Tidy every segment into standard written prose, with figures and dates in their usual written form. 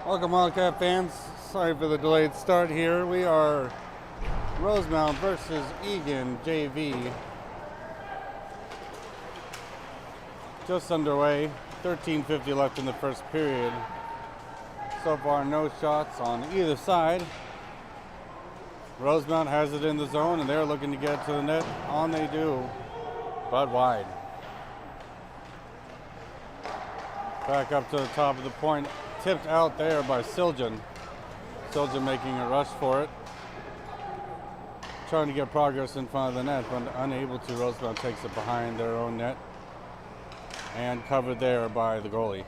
Welcome, Wildcat fans. Sorry for the delayed start here. We are Rosemount versus Eagan JV. Just underway. 13:50 left in the first period. So far, no shots on either side. Rosemount has it in the zone, and they're looking to get to the net. On they do, but wide. Back up to the top of the point. Tipped out there by Siljan. Siljan making a rush for it. Trying to get progress in front of the net, but unable to. Rosemount takes it behind their own net. And covered there by the goalie.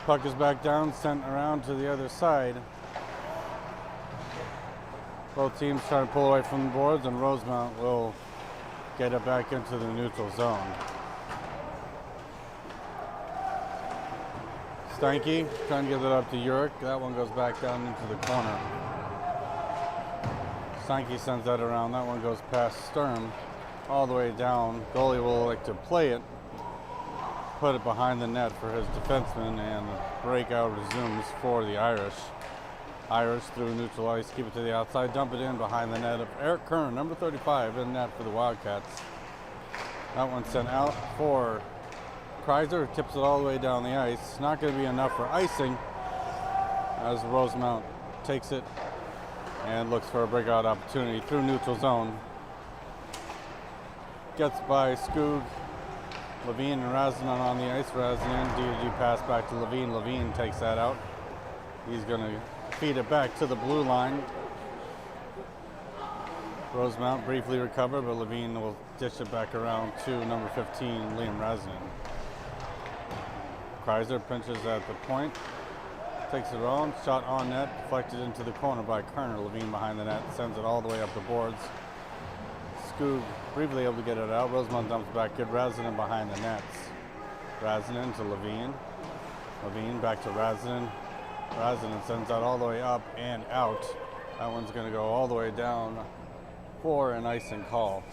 Puck is back down, sent around to the other side. Both teams trying to pull away from the boards, and Rosemount will get it back into the neutral zone. Steinke trying to get it up to Urick. That one goes back down into the corner. Steinke sends that around. That one goes past Sturm all the way down. Goalie will like to play it, put it behind the net for his defenseman, and breakout resumes for the Irish. Irish through neutral ice, keep it to the outside, dump it in behind the net of Eric Kern, number 35, in net for the Wildcats. That one sent out for Kreiser, tips it all the way down the ice. Not going to be enough for icing as Rosemount takes it and looks for a breakout opportunity through neutral zone. Gets by Skoog, Levine and Razin on the ice. Razin DD pass back to Levine. Levine takes that out. He's going to feed it back to the blue line. Rosemount briefly recover, but Levine will dish it back around to number 15, Liam Razin. Kreiser pinches at the point. Takes it on. Shot on net. Deflected into the corner by Kerner. Levine behind the net. Sends it all the way up the boards. Skoog briefly able to get it out. Rosemount dumps back good. Razin behind the nets. Razin to Levine. Levine back to Razin. Razin sends that all the way up and out. That one's going to go all the way down for an icing call.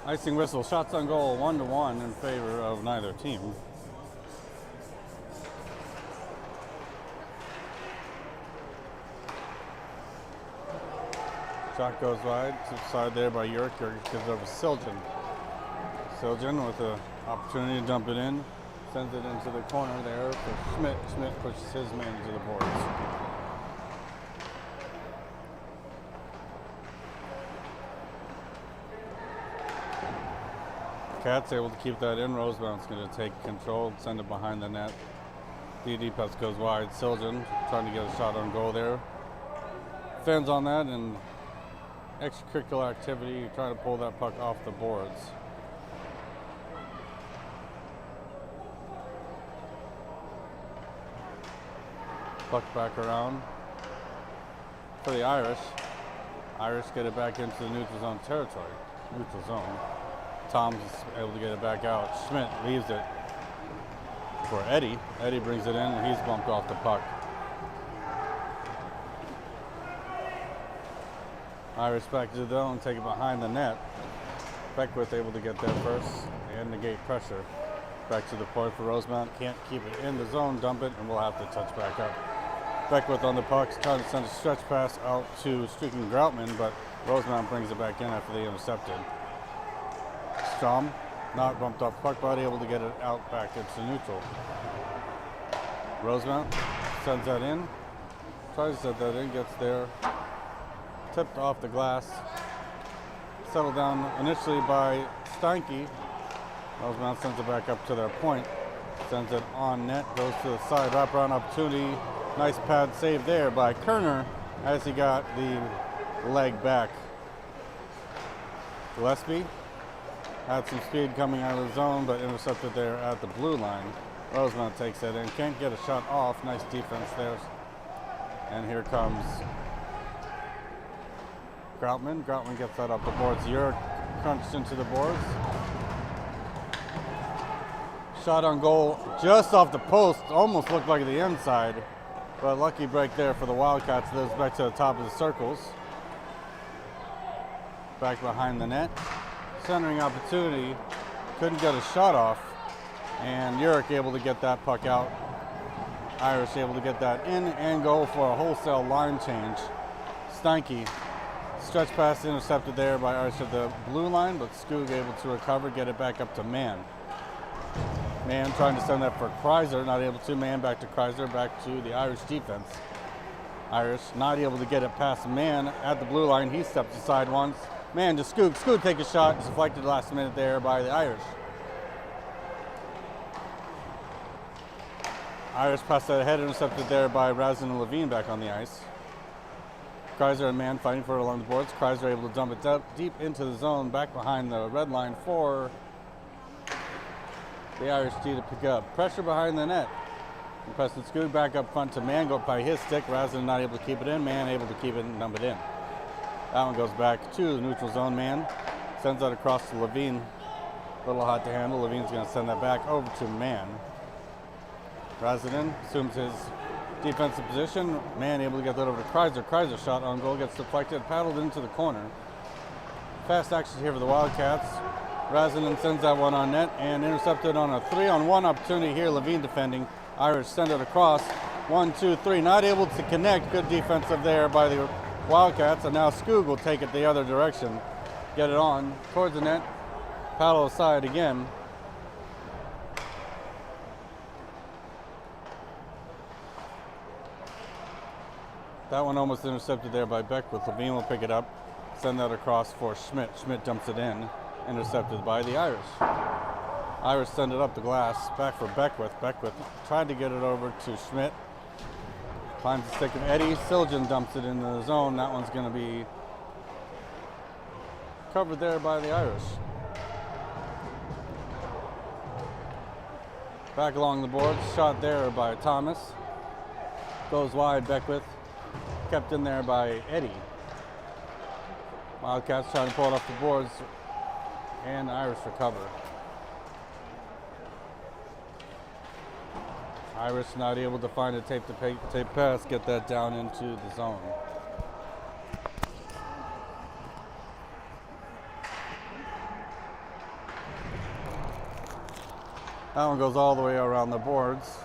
Icing whistle, shots on goal, 1-1 in favor of neither team. Shot goes wide, to the side there by Urick. Urick gives it over to Siljan. Siljan with the opportunity to dump it in, sends it into the corner there for Schmidt. Schmidt pushes his man to the boards. Cats able to keep that in. Rosemount's going to take control, send it behind the net. DD pass goes wide. Siljan trying to get a shot on goal there. Fans on that, and extracurricular activity, trying to pull that puck off the boards. Puck back around for the Irish. Irish get it back into the neutral zone territory. Neutral zone. Tom's able to get it back out. Schmidt leaves it for Eddie. Eddie brings it in, and he's bumped off the puck. Irish back to the zone, take it behind the net. Beckwith able to get there first and negate pressure. Back to the point for Rosemount. Can't keep it in the zone, dump it, and we'll have to touch back up. Beckwith on the puck, trying to send a stretch pass out to Streaking Groutman, but Rosemount brings it back in after they intercepted. Strom, not bumped off puck body, able to get it out back into neutral. Rosemount sends that in, tries to set that in, gets there, tipped off the glass, settled down initially by Steinke. Rosemount sends it back up to their point, sends it on net, goes to the side, wraparound opportunity, nice pad save there by Kerner as he got the leg back. Gillespie had some speed coming out of the zone, but intercepted there at the blue line. Rosemount takes it in. Can't get a shot off. Nice defense there. And here comes Groutman. Groutman gets that off the boards. Urick crunched into the boards. Shot on goal just off the post. Almost looked like the inside. But lucky break there for the Wildcats. Those back to the top of the circles. Back behind the net. Centering opportunity. Couldn't get a shot off. And Urick able to get that puck out. Irish able to get that in and go for a wholesale line change. Steinke. Stretch pass intercepted there by Irish at the blue line, but Skoog able to recover, get it back up to Mann. Mann trying to send that for Kreiser, not able to. Mann back to Kreiser, back to the Irish defense. Irish not able to get it past Mann at the blue line. He steps aside once. Mann to Skoog. Skoog take a shot, deflected last minute there by the Irish. Irish pass that ahead, intercepted there by Razin and Levine back on the ice. Kreiser and Mann fighting for it along the boards. Kreiser able to dump it deep into the zone, back behind the red line for the Irish D to pick up. Pressure behind the net. And Preston Skoog back up front to Mann, go by his stick. Razin not able to keep it in. Mann able to keep it and dump it in. That one goes back to the neutral zone. Mann sends that across to Levine. A little hot to handle. Levine's going to send that back over to Mann. Razin assumes his defensive position. Mann able to get that over to Kreiser. Kreiser shot on goal, gets deflected, paddled into the corner. Fast action here for the Wildcats. Razin sends that one on net and intercepted on a 3-on-1 opportunity here. Levine defending. Irish send it across. 1, 2, 3. Not able to connect. Good defensive there by the Wildcats. And now Skoog will take it the other direction. Get it on towards the net. Paddle aside again. That one almost intercepted there by Beckwith. Levine will pick it up, send that across for Schmidt. Schmidt dumps it in, intercepted by the Irish. Irish send it up the glass, back for Beckwith. Beckwith tried to get it over to Schmidt. Finds the stick of Eddie. Siljan dumps it into the zone. That one's going to be covered there by the Irish. Back along the boards, shot there by Thomas. Goes wide, Beckwith. Kept in there by Eddie. Wildcats trying to pull it off the boards, and the Irish recover. Irish not able to find a tape pass, get that down into the zone. That one goes all the way around the boards.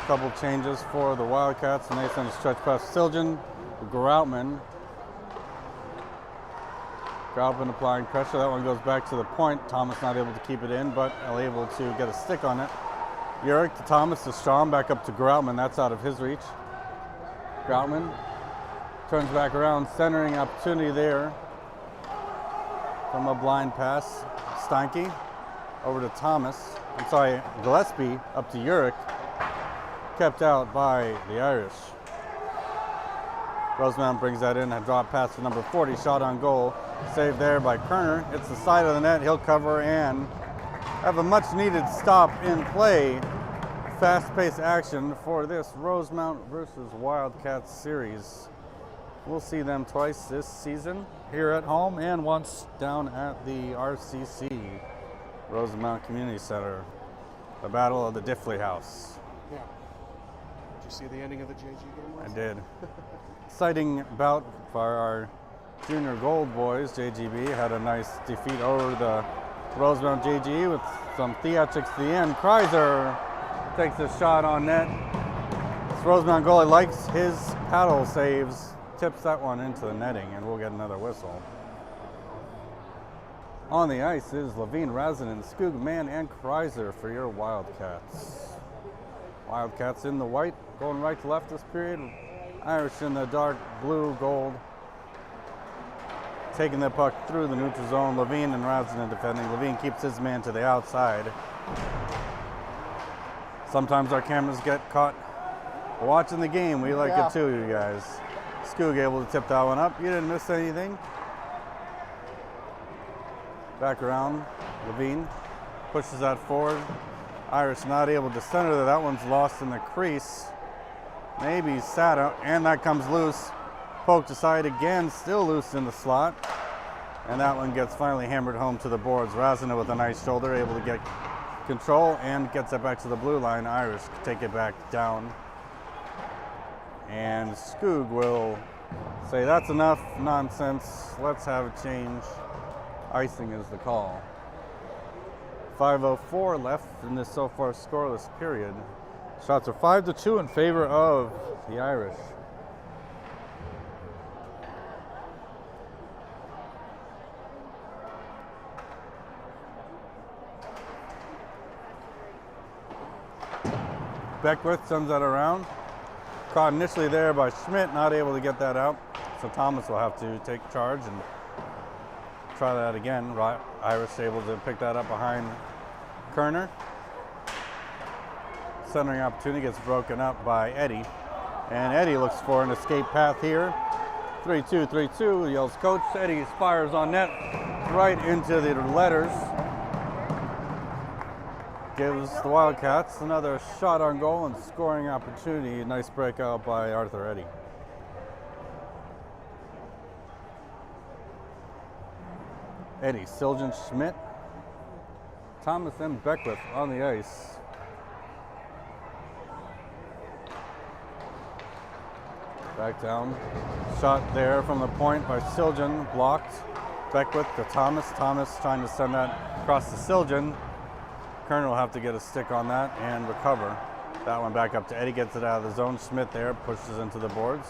Couple changes for the Wildcats, and they send a stretch past Siljan, Groutman. Groutman applying pressure. That one goes back to the point. Thomas not able to keep it in, but able to get a stick on it. Urick to Thomas to Strom, back up to Groutman. That's out of his reach. Groutman turns back around, centering opportunity there from a blind pass. Steinke over to Thomas. Gillespie up to Urick. Kept out by the Irish. Rosemount brings that in, a drop pass to number 40, shot on goal. Saved there by Kerner. Hits the side of the net, he'll cover and have a much needed stop in play. Fast-paced action for this Rosemount versus Wildcats series. We'll see them twice this season here at home and once down at the RCC, Rosemount Community Center. The Battle of the Diffley House. Yeah. Did you see the ending of the JG game? I did. Exciting bout for our junior gold boys. JGB had a nice defeat over the Rosemount JG with some theatrics at the end. Kreiser takes a shot on net. This Rosemount goalie likes his paddle saves, tips that one into the netting, and we'll get another whistle. On the ice is Levine, Razin, and Skoog, Mann, and Kreiser for your Wildcats. Wildcats in the white, going right to left this period. Irish in the dark blue, gold. Taking the puck through the neutral zone. Levine and Razin defending. Levine keeps his man to the outside. Sometimes our cameras get caught watching the game. We like it too, you guys. Skoog able to tip that one up. You didn't miss anything. Back around, Levine pushes that forward. Irish not able to center there. That one's lost in the crease. Maybe sat out, and that comes loose. Poked aside again, still loose in the slot. And that one gets finally hammered home to the boards. Razina with a nice shoulder, able to get control and gets it back to the blue line. Irish take it back down. And Skoog will say, that's enough nonsense. Let's have a change. Icing is the call. 5:04 left in this so far scoreless period. Shots are 5-2 in favor of the Irish. Beckwith sends that around. Caught initially there by Schmidt, not able to get that out. So Thomas will have to take charge and try that again. Irish able to pick that up behind Kerner. Centering opportunity gets broken up by Eddie. And Eddie looks for an escape path here. 3-2, 3-2, yells coach. Eddie fires on net right into the letters. Gives the Wildcats another shot on goal and scoring opportunity. Nice breakout by Arthur Eddy. Eddy, Siljan, Schmidt, Thomas and Beckwith on the ice. Back down. Shot there from the point by Siljan, blocked. Beckwith to Thomas. Thomas trying to send that across to Siljan. Kerner will have to get a stick on that and recover. That one back up to Eddie, gets it out of the zone. Schmidt there, pushes into the boards.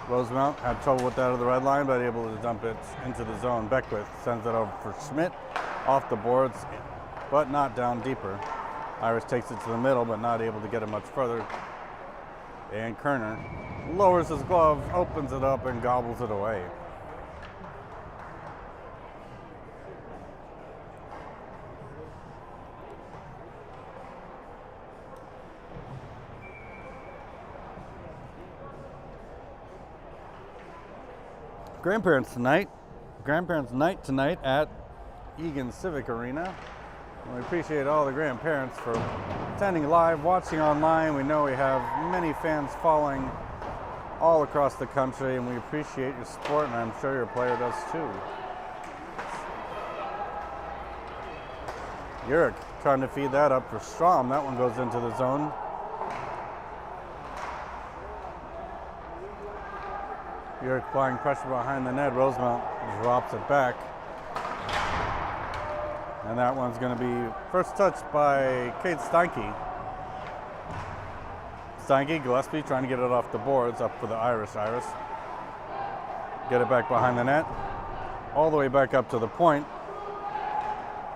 Rosemount had trouble with that at the red line, but able to dump it into the zone. Beckwith sends it over for Schmidt, off the boards, but not down deeper. Irish takes it to the middle, but not able to get it much further. And Kerner lowers his glove, opens it up, and gobbles it away. Grandparents night tonight at Eagan Civic Arena. And we appreciate all the grandparents for attending live, watching online. We know we have many fans following all across the country, and we appreciate your support, and I'm sure your player does too. Urick trying to feed that up for Strom. That one goes into the zone. Urick applying pressure behind the net. Rosemount drops it back. And that one's going to be first touched by Kate Steinke. Steinke, Gillespie trying to get it off the boards, up for the Irish. Get it back behind the net. All the way back up to the point.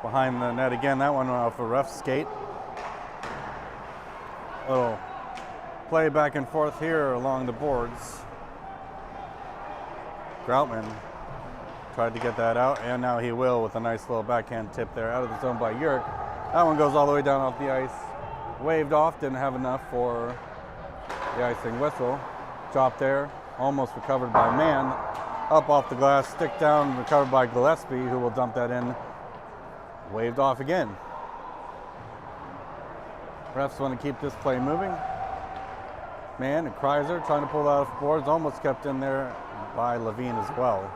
Behind the net again. That one went off a ref skate. Little play back and forth here along the boards. Groutman tried to get that out, and now he will with a nice little backhand tip there out of the zone by Urick. That one goes all the way down off the ice. Waved off, didn't have enough for the icing whistle. Drop there, almost recovered by Mann. Up off the glass, stick down, recovered by Gillespie, who will dump that in. Waved off again. Refs want to keep this play moving. Mann and Kreiser trying to pull that off boards, almost kept in there by Levine as well.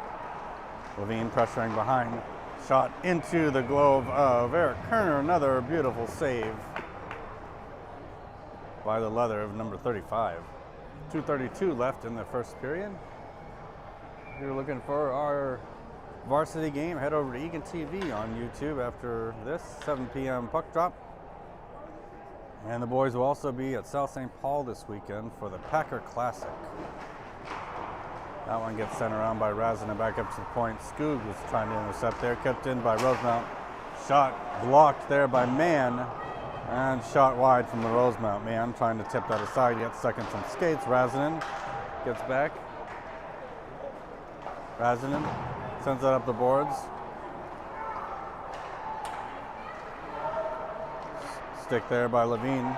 Levine pressuring behind. Shot into the glove of Eric Kerner. Another beautiful save by the leather of number 35. 2:32 left in the first period. If you're looking for our varsity game, head over to Eagan TV on YouTube after this 7 p.m. puck drop. And the boys will also be at South St. Paul this weekend for the Packer Classic. That one gets sent around by Razin and back up to the point. Skoog was trying to intercept there, kept in by Rosemount. Shot blocked there by Mann, and shot wide from the Rosemount. Mann trying to tip that aside, gets stuck in some skates. Razin gets back. Razin sends that up the boards. Stick there by Levine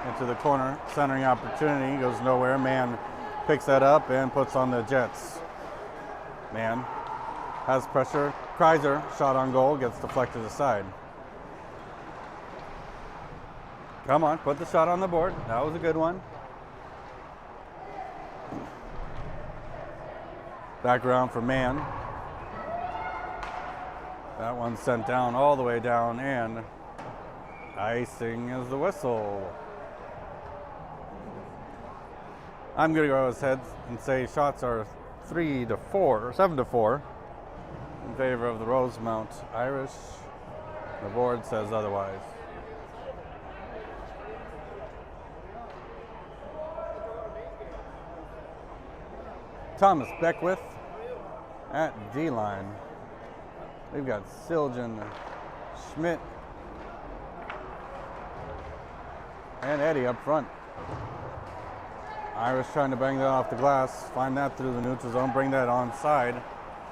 into the corner. Centering opportunity goes nowhere. Mann picks that up and puts on the Jets. Mann has pressure. Kreiser, shot on goal, gets deflected aside. Come on, put the shot on the board. That was a good one. Back around for Mann. That one sent down all the way down, and icing is the whistle. I'm going to go ahead and say shots are 3-4 or 7-4 in favor of the Rosemount Irish. The board says otherwise. Thomas Beckwith at D-line. We've got Siljan, Schmidt, and Eddie up front. Irish trying to bang that off the glass, find that through the neutral zone, bring that onside.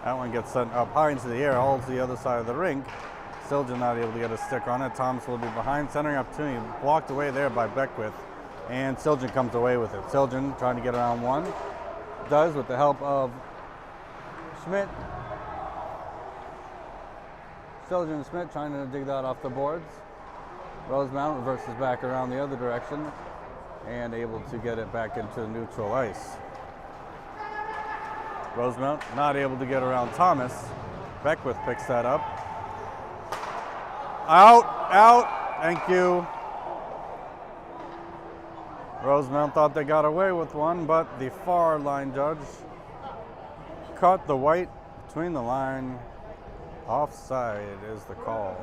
That one gets sent up high into the air, all to the other side of the rink. Siljan not able to get a stick on it. Thomas will be behind, centering opportunity, blocked away there by Beckwith, and Siljan comes away with it. Siljan trying to get around one, does with the help of Schmidt. Siljan and Schmidt trying to dig that off the boards. Rosemount reverses back around the other direction and able to get it back into the neutral ice. Rosemount not able to get around Thomas. Beckwith picks that up. Out, thank you. Rosemount thought they got away with one, but the far line judge caught the white between the line. Offside is the call.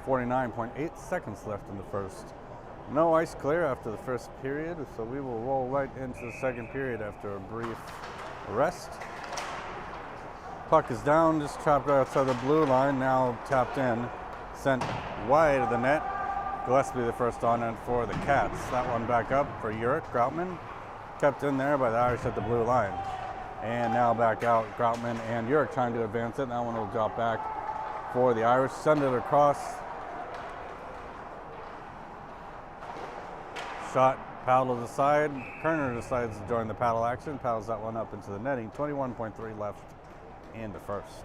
.8 seconds left in the first. No ice clear after the first period, so we will roll right into the second period after a brief rest. Puck is down, just trapped right outside the blue line, now tapped in, sent wide of the net. Gillespie the first on end for the Cats. That one back up for Urick. Groutman kept in there by the Irish at the blue line. And now back out, Groutman and Urick trying to advance it. That one will drop back for the Irish. Send it across. Shot paddle to the side. Kerner decides to join the paddle action. Paddles that one up into the netting. 21.3 left in the first.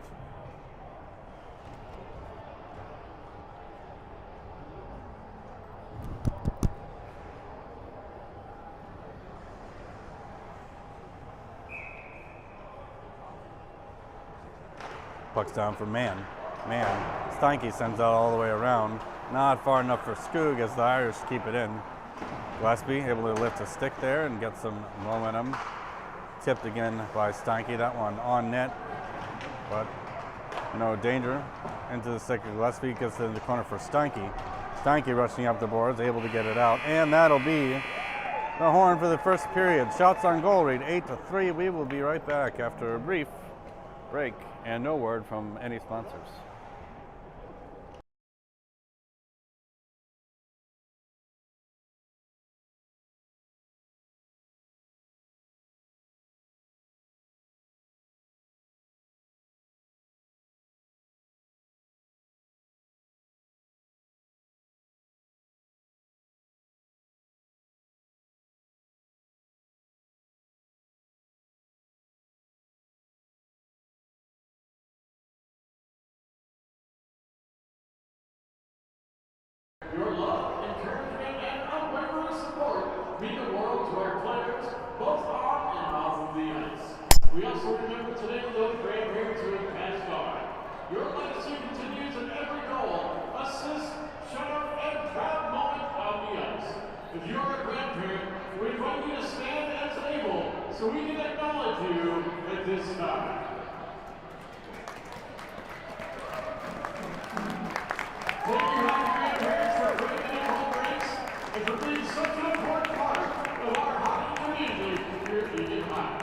Puck's down for Mann. Steinke sends out all the way around. Not far enough for Skoog as the Irish keep it in. Gillespie able to lift a stick there and get some momentum. Tipped again by Steinke. That one on net, but no danger. Into the stick of Gillespie, gets it in the corner for Steinke. Steinke rushing up the boards, able to get it out, and that'll be the horn for the first period. Shots on goal read 8-3. We will be right back after a brief break and no word from any sponsors. Your love, encouragement, and unwavering support mean the world to our players, both on and off of the ice. We also remember today those grandparents who have passed on. Your legacy continues in every goal, assist, shutout, and proud moment on the ice. If you are a grandparent, we invite you to stand as able so we can acknowledge you at this time. Thank you, happy grandparents, for creating the home ranks and for being such an important part of our hockey community here at Eagan High.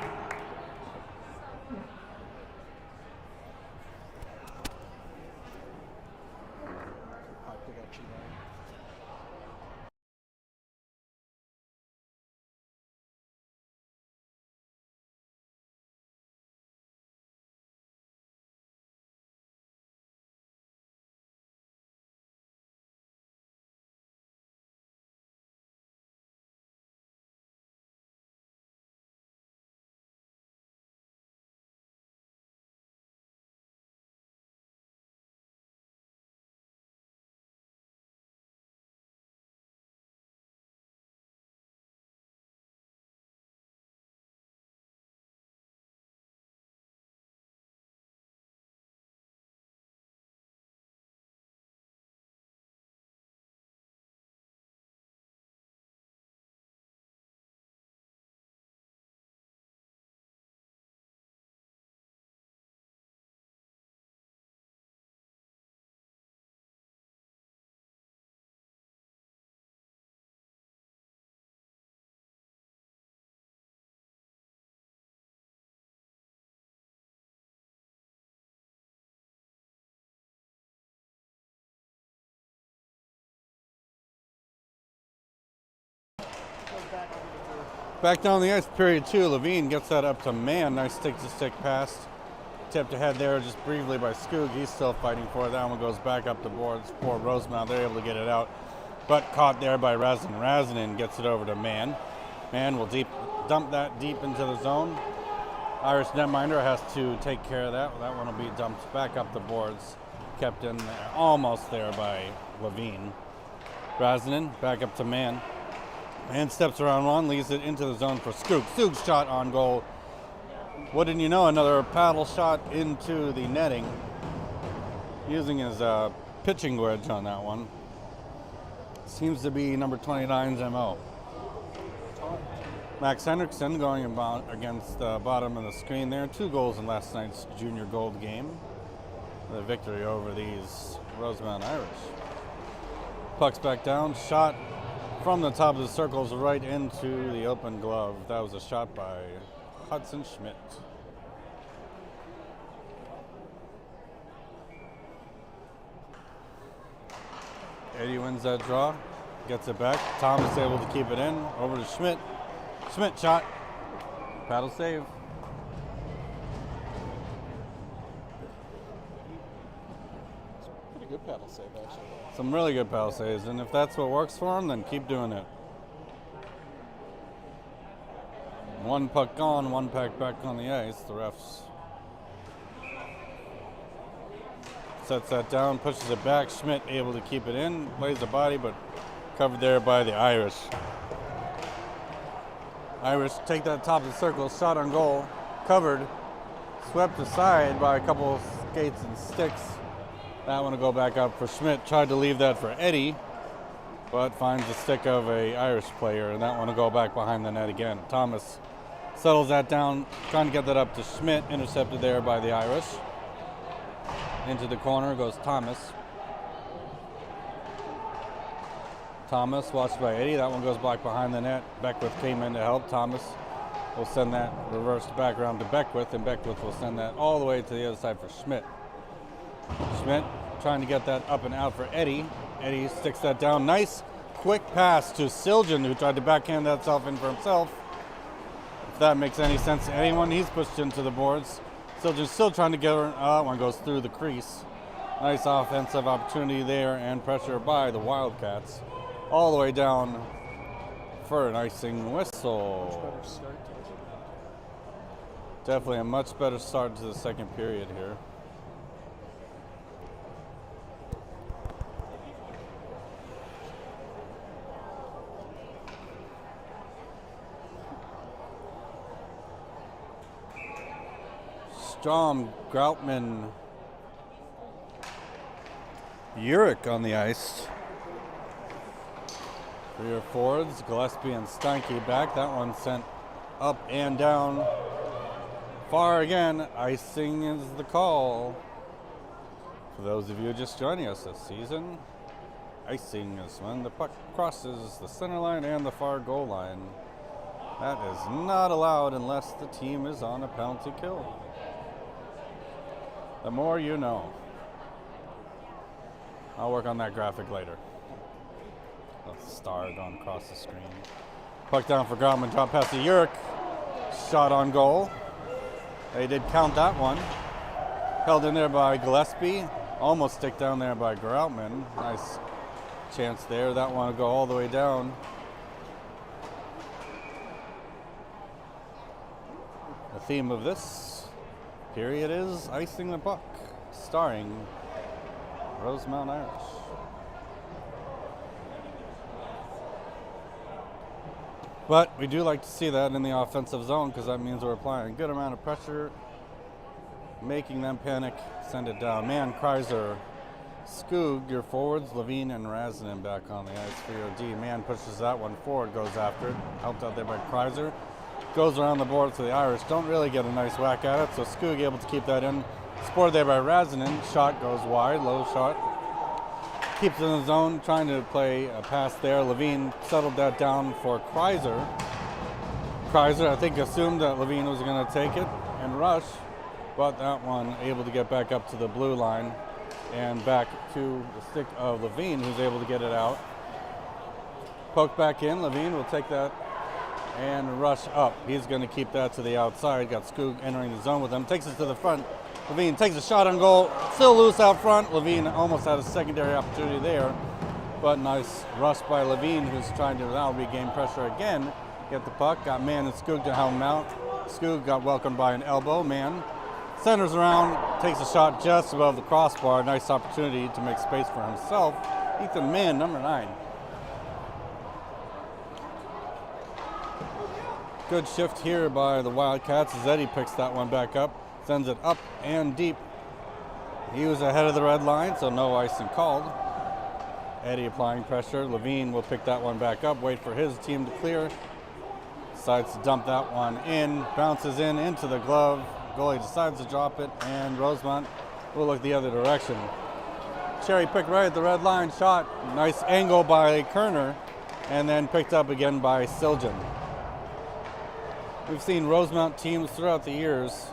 Back down the ice, period 2. Levine gets that up to Mann. Nice stick-to-stick pass. Tipped ahead there just briefly by Skoog. He's still fighting for it. That one goes back up the boards for Rosemount. They're able to get it out, but caught there by Razin. Razinin gets it over to Mann. Mann will dump that deep into the zone. Irish netminder has to take care of that. That one will be dumped back up the boards. Kept in there, almost there by Levine. Razinin back up to Mann. Mann steps around one, leaves it into the zone for Skoog. Skoog's shot on goal. Wouldn't you know, another paddle shot into the netting. Using his pitching wedge on that one. Seems to be number 29's MO. Max Henriksen going about against the bottom of the screen there. 2 goals in last night's junior gold game. The victory over these Rosemount Irish. Puck's back down. Shot from the top of the circles right into the open glove. That was a shot by Hudson Schmidt. Eddie wins that draw, gets it back. Thomas able to keep it in, over to Schmidt. Schmidt shot, paddle save. Pretty good paddle save, actually. Some really good paddle saves, and if that's what works for him, then keep doing it. One puck gone, one puck back on the ice. The refs sets that down, pushes it back. Schmidt able to keep it in, lays the body, but covered there by the Irish. Irish take that top of the circle, shot on goal, covered, swept aside by a couple skates and sticks. That one will go back up for Schmidt. Tried to leave that for Eddie, but finds the stick of a Irish player, and that one will go back behind the net again. Thomas settles that down, trying to get that up to Schmidt, intercepted there by the Irish. Into the corner goes Thomas. Thomas watched by Eddie. That one goes back behind the net. Beckwith came in to help. Thomas will send that reversed back around to Beckwith, and Beckwith will send that all the way to the other side for Schmidt. Schmidt trying to get that up and out for Eddie. Eddie sticks that down. Nice quick pass to Siljan, who tried to backhand that self in for himself. If that makes any sense to anyone, he's pushed into the boards. Siljan's still trying to get her. That one goes through the crease. Nice offensive opportunity there and pressure by the Wildcats. All the way down for an icing whistle. Much better start to it. Definitely a much better start to the second period here. Strom, Groutman, Urick on the ice. For your forwards, Gillespie and Steinke back. That one sent up and down. Far again. Icing is the call. For those of you just joining us this season, icing is when the puck crosses the center line and the far goal line. That is not allowed unless the team is on a penalty kill. The more you know. I'll work on that graphic later. A star going across the screen. Puck down for Groutman, drop past to Urick. Shot on goal. They did count that one. Held in there by Gillespie. Almost stick down there by Groutman. Nice chance there. That one will go all the way down. The theme of this period is icing the puck, starring Rosemount Irish. But we do like to see that in the offensive zone because that means we're applying a good amount of pressure, making them panic, send it down. Mann, Kreiser, Skoog, your forwards, Levine and Razinin back on the ice for your D. Mann pushes that one forward, goes after it, helped out there by Kreiser. Goes around the board for the Irish. Don't really get a nice whack at it, so Skoog able to keep that in. Supported there by Razinin. Shot goes wide, low shot. Keeps it in the zone, trying to play a pass there. Levine settled that down for Kreiser. Kreiser, I think, assumed that Levine was going to take it and rush, but that one able to get back up to the blue line and back to the stick of Levine, who's able to get it out. Poked back in. Levine will take that and rush up. He's going to keep that to the outside. Got Skoog entering the zone with him. Takes it to the front. Levine takes a shot on goal. Still loose out front. Levine almost had a secondary opportunity there. But nice rush by Levine, who's trying to now regain pressure again. Get the puck. Got Mann and Skoog to helm him out. Skoog got welcomed by an elbow. Mann centers around. Takes a shot just above the crossbar. Nice opportunity to make space for himself. Ethan Mann, number 9. Good shift here by the Wildcats as Eddie picks that one back up, sends it up and deep. He was ahead of the red line, so no icing called. Eddie applying pressure. Levine will pick that one back up, wait for his team to clear. Decides to dump that one in, bounces in into the glove. Goalie decides to drop it, and Rosemount will look the other direction. Cherry picked right at the red line, shot. Nice angle by Kerner, and then picked up again by Siljan. We've seen Rosemount teams throughout the years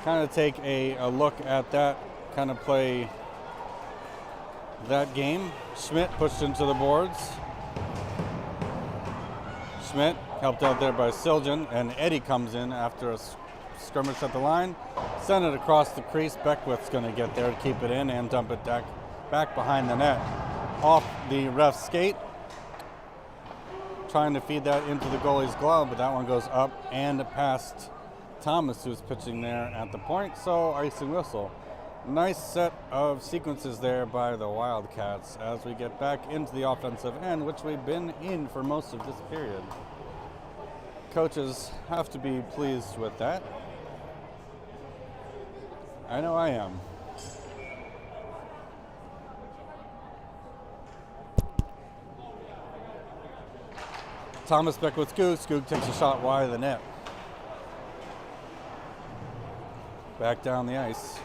kind of take a look at that, kind of play that game. Schmidt pushed into the boards. Schmidt helped out there by Siljan, and Eddie comes in after a skirmish at the line. Send it across the crease. Beckwith's going to get there to keep it in and dump it back behind the net. Off the ref's skate. Trying to feed that into the goalie's glove, but that one goes up and past Thomas, who's pitching there at the point, so icing whistle. Nice set of sequences there by the Wildcats as we get back into the offensive end, which we've been in for most of this period. Coaches have to be pleased with that. I know I am. Thomas back with Skoog. Skoog takes a shot wide of the net. Back down the ice.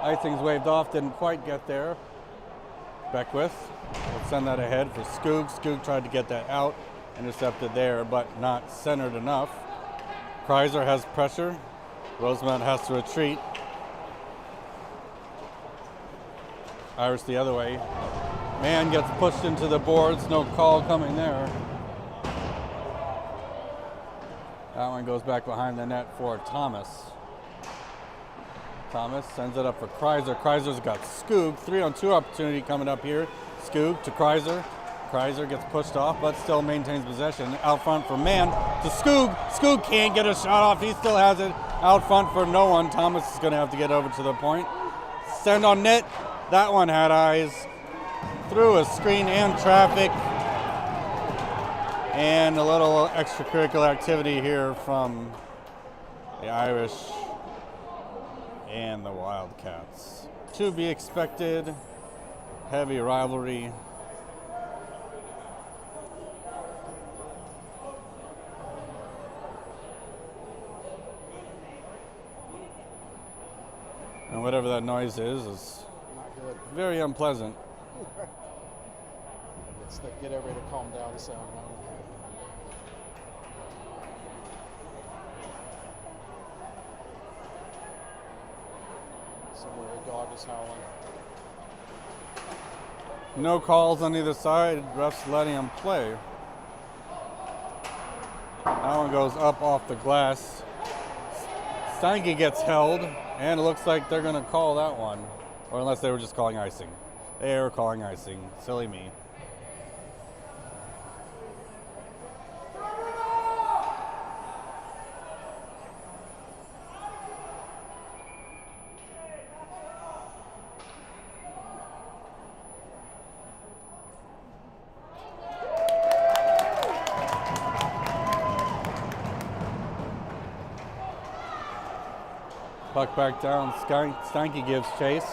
Icing's waved off, didn't quite get there. Beckwith will send that ahead for Skoog. Skoog tried to get that out, intercepted there, but not centered enough. Kreiser has pressure. Rosemount has to retreat. Irish the other way. Man gets pushed into the boards, no call coming there. That one goes back behind the net for Thomas. Thomas sends it up for Kreiser. Kreiser's got Skoog. 3-on-2 opportunity coming up here. Skoog to Kreiser. Kreiser gets pushed off, but still maintains possession. Out front for Mann to Skoog. Skoog can't get a shot off. He still has it out front for no one. Thomas is going to have to get over to the point. Send on net. That one had eyes. Through a screen and traffic. And a little extracurricular activity here from the Irish and the Wildcats. To be expected, heavy rivalry. And whatever that noise is Not good. very unpleasant. It's the get everybody to calm down sound. Somewhere a dog is howling. No calls on either side. Refs letting him play. That one goes up off the glass. Steinke gets held, and it looks like they're going to call that one. Or unless they were just calling icing. They were calling icing. Silly me. Puck back down. Steinke gives chase.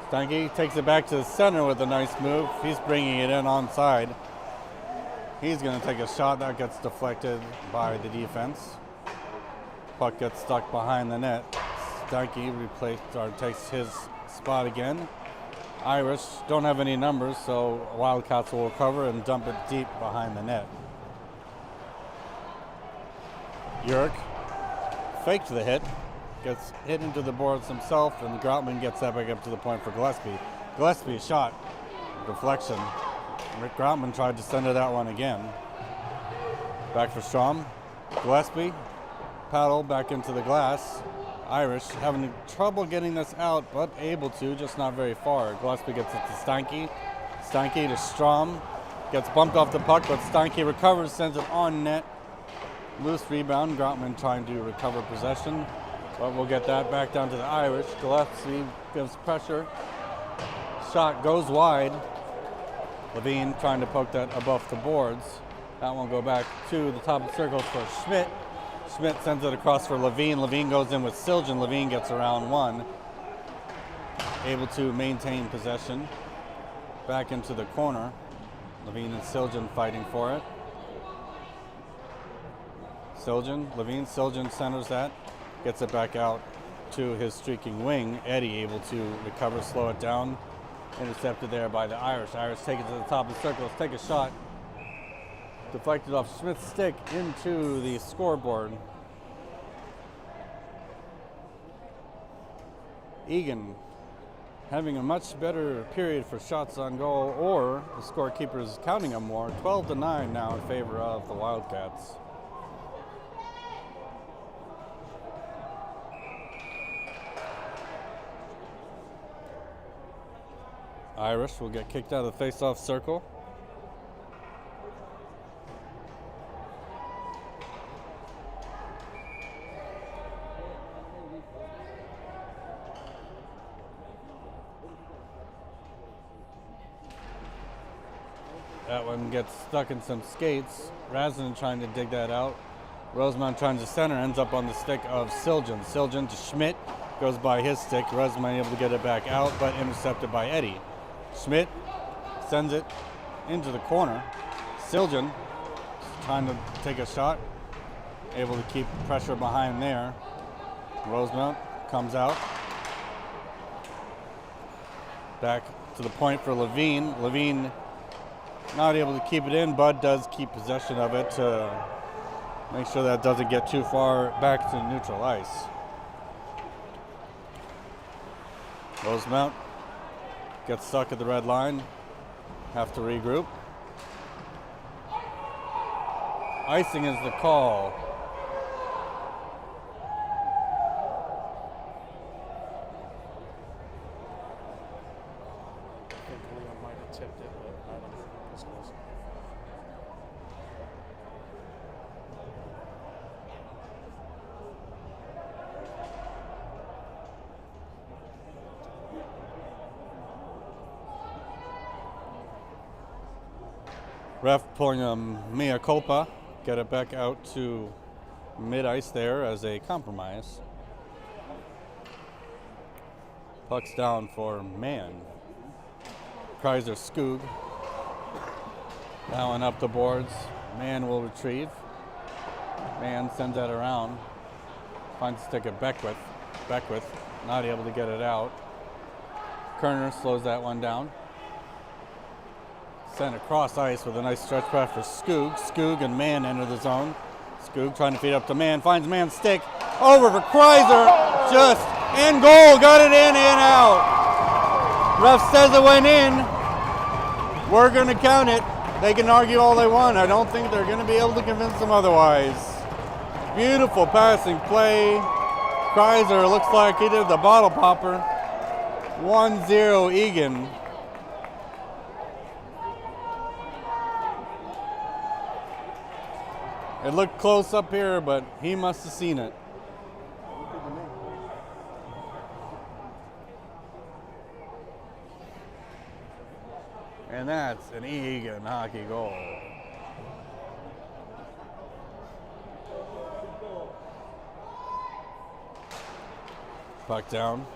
Steinke takes it back to the center with a nice move. He's bringing it in onside. He's going to take a shot that gets deflected by the defense. Puck gets stuck behind the net. Steinke takes his spot again. Irish don't have any numbers, so Wildcats will recover and dump it deep behind the net. Yerk faked the hit, gets hit into the boards himself, and Groutman gets that back up to the point for Gillespie. Gillespie shot, deflection. Rick Grotman tried to send her that one again. Back for Strom. Gillespie, paddle back into the glass. Irish having trouble getting this out, but able to, just not very far. Gillespie gets it to Steinke. Steinke to Strom. Gets bumped off the puck, but Steinke recovers, sends it on net. Loose rebound. Grotman trying to recover possession, but we'll get that back down to the Irish. Gillespie gives pressure. Shot goes wide. Levine trying to poke that above the boards. That one go back to the top of the circle for Schmidt. Schmidt sends it across for Levine. Levine goes in with Siljan. Levine gets around one. Able to maintain possession. Back into the corner. Levine and Siljan fighting for it. Siljan, Levine, Siljan centers that. Gets it back out to his streaking wing. Eddie able to recover, slow it down. Intercepted there by the Irish. Irish take it to the top of the circle. Let's take a shot. Deflected off Schmidt's stick into the scoreboard. Eagan having a much better period for shots on goal, or the scorekeepers counting them more. 12-9 now in favor of the Wildcats. Irish will get kicked out of the face-off circle. That one gets stuck in some skates. Razin trying to dig that out. Rosemount trying to center, ends up on the stick of Siljan. Siljan to Schmidt, goes by his stick. Rosemount able to get it back out, but intercepted by Eddie. Schmidt sends it into the corner. Siljan trying to take a shot, able to keep pressure behind there. Rosemount comes out. Back to the point for Levine. Levine not able to keep it in. Bud does keep possession of it to make sure that doesn't get too far back to neutral ice. Rosemount gets stuck at the red line. Have to regroup. Icing is the call. I think Leon might have tipped it, but I don't think it was close. Ref pulling a mea culpa, get it back out to mid-ice there as a compromise. Puck's down for Mann. Kreiser Skoog. That one up the boards. Mann will retrieve. Mann sends that around. Finds the stick at Beckwith. Beckwith not able to get it out. Kerner slows that one down. Sent across ice with a nice stretch pass for Skoog. Skoog and Mann enter the zone. Skoog trying to feed up to Mann. Finds Mann's stick. Over for Kreiser. Just in goal. Got it in and out. Ref says it went in. We're going to count it. They can argue all they want. I don't think they're going to be able to convince them otherwise. Beautiful passing play. Kreiser looks like he did the bottle popper. 1-0 Eagan. It looked close up here, but he must have seen it. And that's an Eagan hockey goal. Puck down.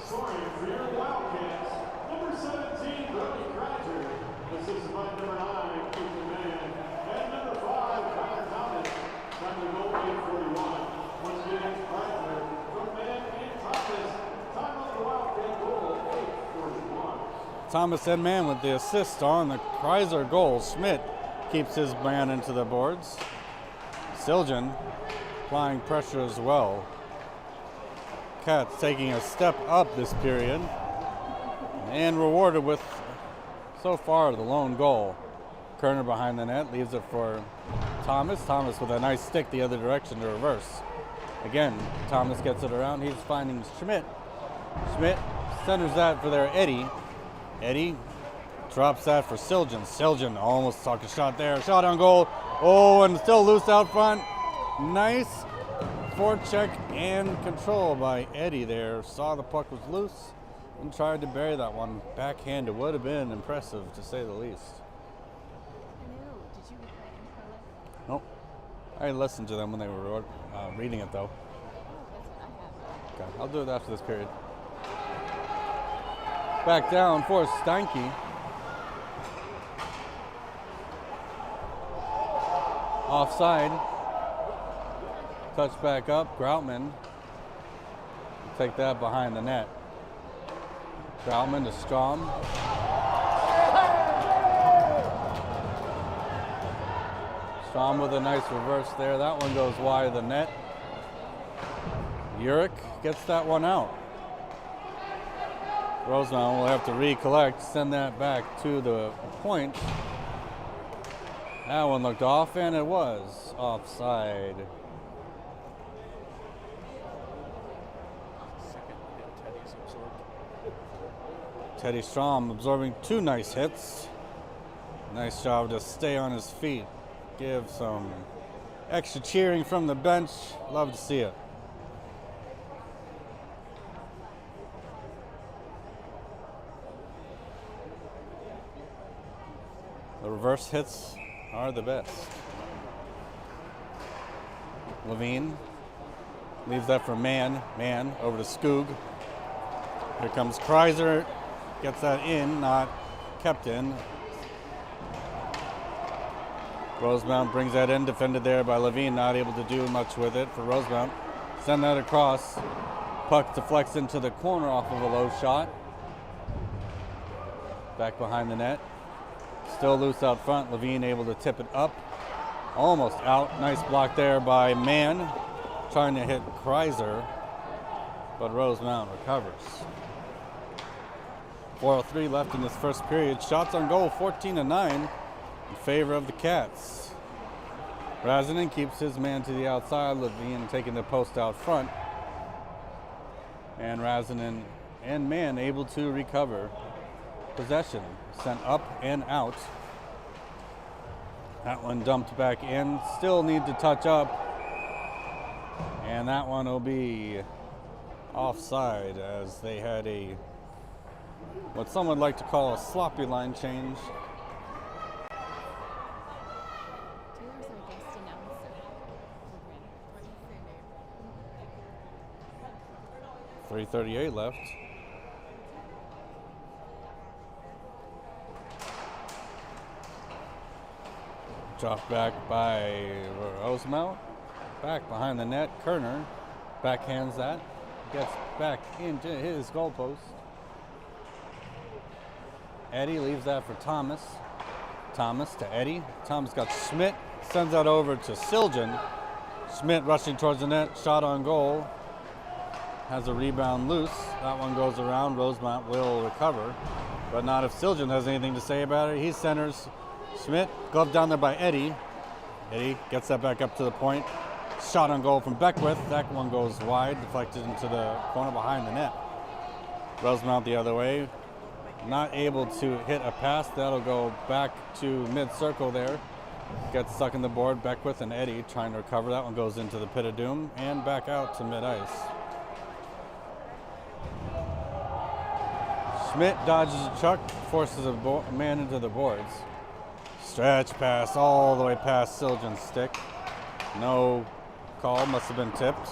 Scoring for your Wildcats, number 17, Brody Kreiser, assisted by number 9, Ethan Mann, and number 5, Connor Thomas. Time to goal 8:41. Once again, it's Kreiser from Mann and Thomas. Time on the Wildcat goal, 8:41. Thomas and Mann with the assist on the Kreiser goal. Schmidt keeps his man into the boards. Siljan applying pressure as well. Cats taking a step up this period and rewarded with so far the lone goal. Kerner behind the net, leaves it for Thomas. Thomas with a nice stick the other direction to reverse. Again, Thomas gets it around. He's finding Schmidt. Schmidt centers that for their Eddie. Eddie drops that for Siljan. Siljan almost took a shot there. Shot on goal. Oh, and still loose out front. Nice forecheck and control by Eddie there. Saw the puck was loose and tried to bury that one. Backhand, it would have been impressive to say the least. Did you read that Nope. I listened to them when they were reading it though. Oh, that's what I have. Okay, I'll do it after this period. Back down for Steinke. Offside. Touch back up. Groutman. Take that behind the net. Groutman to Strom. Strom with a nice reverse there. That one goes wide of the net. Urick gets that one out. Rosemount will have to recollect, send that back to the point. That one looked off, and it was offside. Second hit Teddy's absorbed. Teddy Strom absorbing 2 nice hits. Nice job to stay on his feet. Give some extra cheering from the bench. Love to see it. The reverse hits are the best. Levine leaves that for Man over to Skoog. Here comes Kreiser. Gets that in, not kept in. Rosemount brings that in, defended there by Levine, not able to do much with it for Rosemount. Send that across. Puck deflects into the corner off of a low shot. Back behind the net. Still loose out front. Levine able to tip it up. Almost out. Nice block there by Mann. Trying to hit Kreiser, but Rosemount recovers. 4:03 left in this first period. Shots on goal, 14-9 in favor of the Cats. Razinen keeps his man to the outside. Levine taking the post out front. And Razinen and Mann able to recover possession. Sent up and out. That one dumped back in. Still need to touch up. And that one will be offside as they had a, what some would like to call a sloppy line change. Taylor's our guest announcer. 3:38 left. Dropped back by Rosemount. Back behind the net. Kerner backhands that. Gets back into his goalpost. Eddie leaves that for Thomas. Thomas to Eddie. Thomas got Schmidt. Sends that over to Siljan. Schmidt rushing towards the net. Shot on goal. Has a rebound loose. That one goes around. Rosemount will recover. But not if Siljan has anything to say about it. He centers. Schmidt, glove down there by Eddie. Eddie gets that back up to the point. Shot on goal from Beckwith. That one goes wide, deflected into the corner behind the net. Rosemount the other way. Not able to hit a pass. That'll go back to mid-circle there. Gets stuck in the board. Beckwith and Eddie trying to recover. That one goes into the pit of doom and back out to mid-ice. Schmidt dodges a chuck, forces a man into the boards. Stretch pass all the way past Siljan's stick. No call, must have been tipped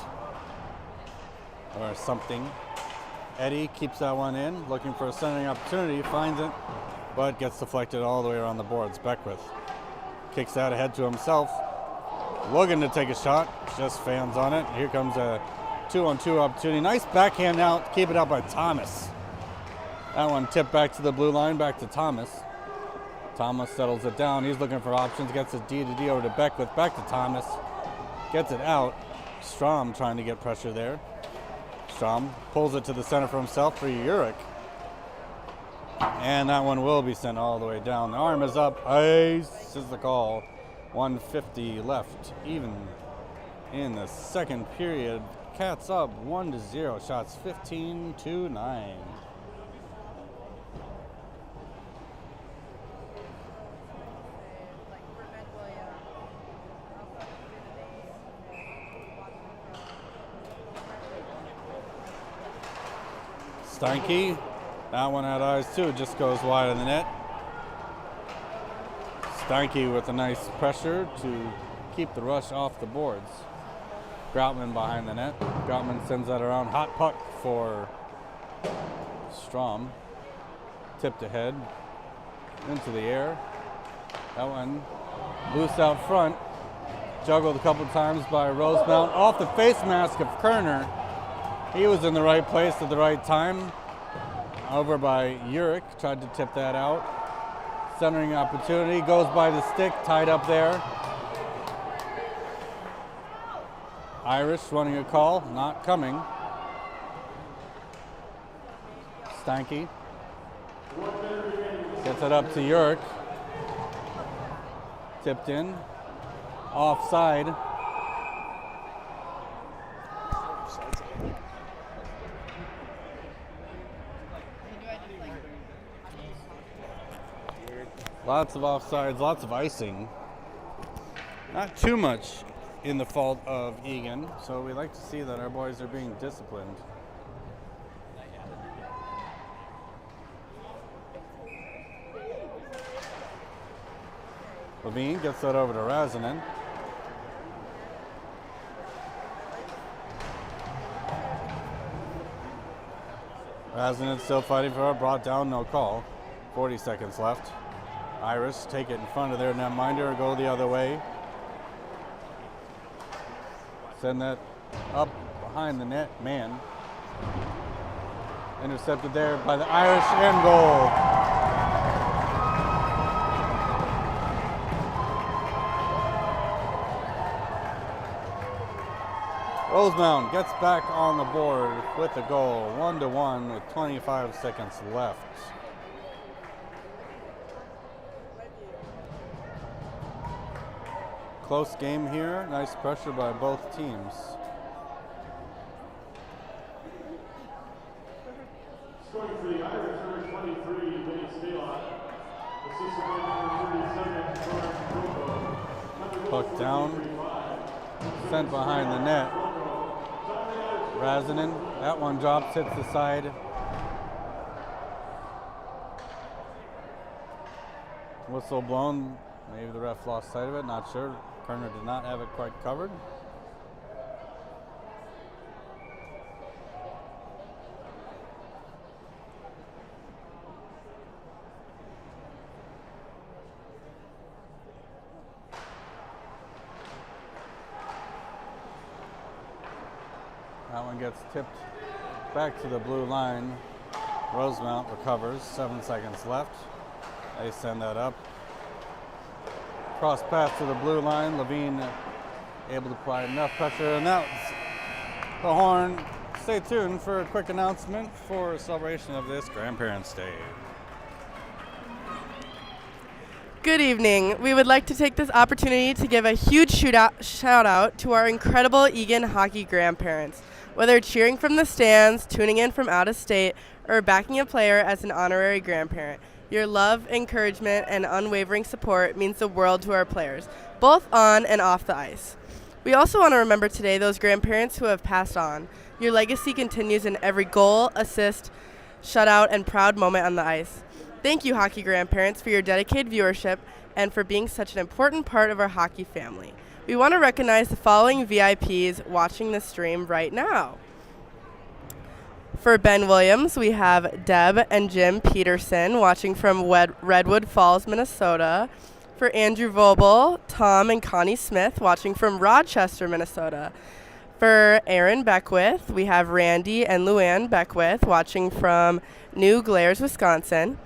or something. Eddie keeps that one in, looking for a centering opportunity, finds it, but gets deflected all the way around the boards. Beckwith kicks that ahead to himself. Looking to take a shot, just fans on it. Here comes a 2-on-2 opportunity. Nice backhand out, keep it out by Thomas. That one tipped back to the blue line, back to Thomas. Thomas settles it down. He's looking for options. Gets his D-to-D over to Beckwith. Back to Thomas. Gets it out. Strom trying to get pressure there. Strom pulls it to the center for himself for Urick. And that one will be sent all the way down. The arm is up. Ice is the call. 1:50 left, even in the second period. Cats up 1-0. Shots 15-9. Steinke, that one had eyes too, just goes wide of the net. Steinke with a nice pressure to keep the rush off the boards. Groutman behind the net. Groutman sends that around. Hot puck for Strom. Tipped ahead into the air. That one loose out front. Juggled a couple times by Rosemount. Off the face mask of Kerner. He was in the right place at the right time. Over by Urick, tried to tip that out. Centering opportunity, goes by the stick, tied up there. Irish running a call, not coming. Steinke gets it up to Urick. Tipped in, offside. Lots of offsides, lots of icing. Not too much in the fault of Eagan, so we like to see that our boys are being disciplined. Levine gets that over to Razinen. Razinen still fighting for it, brought down, no call. 40 seconds left. Irish take it in front of their netminder, go the other way. Send that up behind the net man. Intercepted there by the Irish and goal. Rosemount gets back on the board with the goal, 1-1 with 25 seconds left. Close game here. Nice pressure by both teams. Scoring for the Irish, number 23, Vinny Stalot. Assisted by number 37, Jordan Coco. Puck down. Sent behind the net. Razinen. That one drops, hits the side. Whistle blown. Maybe the ref lost sight of it, not sure. Kerner did not have it quite covered. That one gets tipped back to the blue line. Rosemount recovers, 7 seconds left. They send that up. Cross pass to the blue line. Levine able to apply enough pressure, and that's the horn. Stay tuned for a quick announcement for a celebration of this Grandparents' Day. Good evening. We would like to take this opportunity to give a huge shout out to our incredible Eagan hockey grandparents. Whether cheering from the stands, tuning in from out of state, or backing a player as an honorary grandparent, your love, encouragement, and unwavering support means the world to our players, both on and off the ice. We also want to remember today those grandparents who have passed on. Your legacy continues in every goal, assist, shutout, and proud moment on the ice. Thank you, hockey grandparents, for your dedicated viewership and for being such an important part of our hockey family. We want to recognize the following VIPs watching the stream right now. For Ben Williams, we have Deb and Jim Peterson watching from Redwood Falls, Minnesota. For Andrew Vobel, Tom and Connie Smith watching from Rochester, Minnesota. For Aaron Beckwith, we have Randy and Luann Beckwith watching from New Glarus, Wisconsin.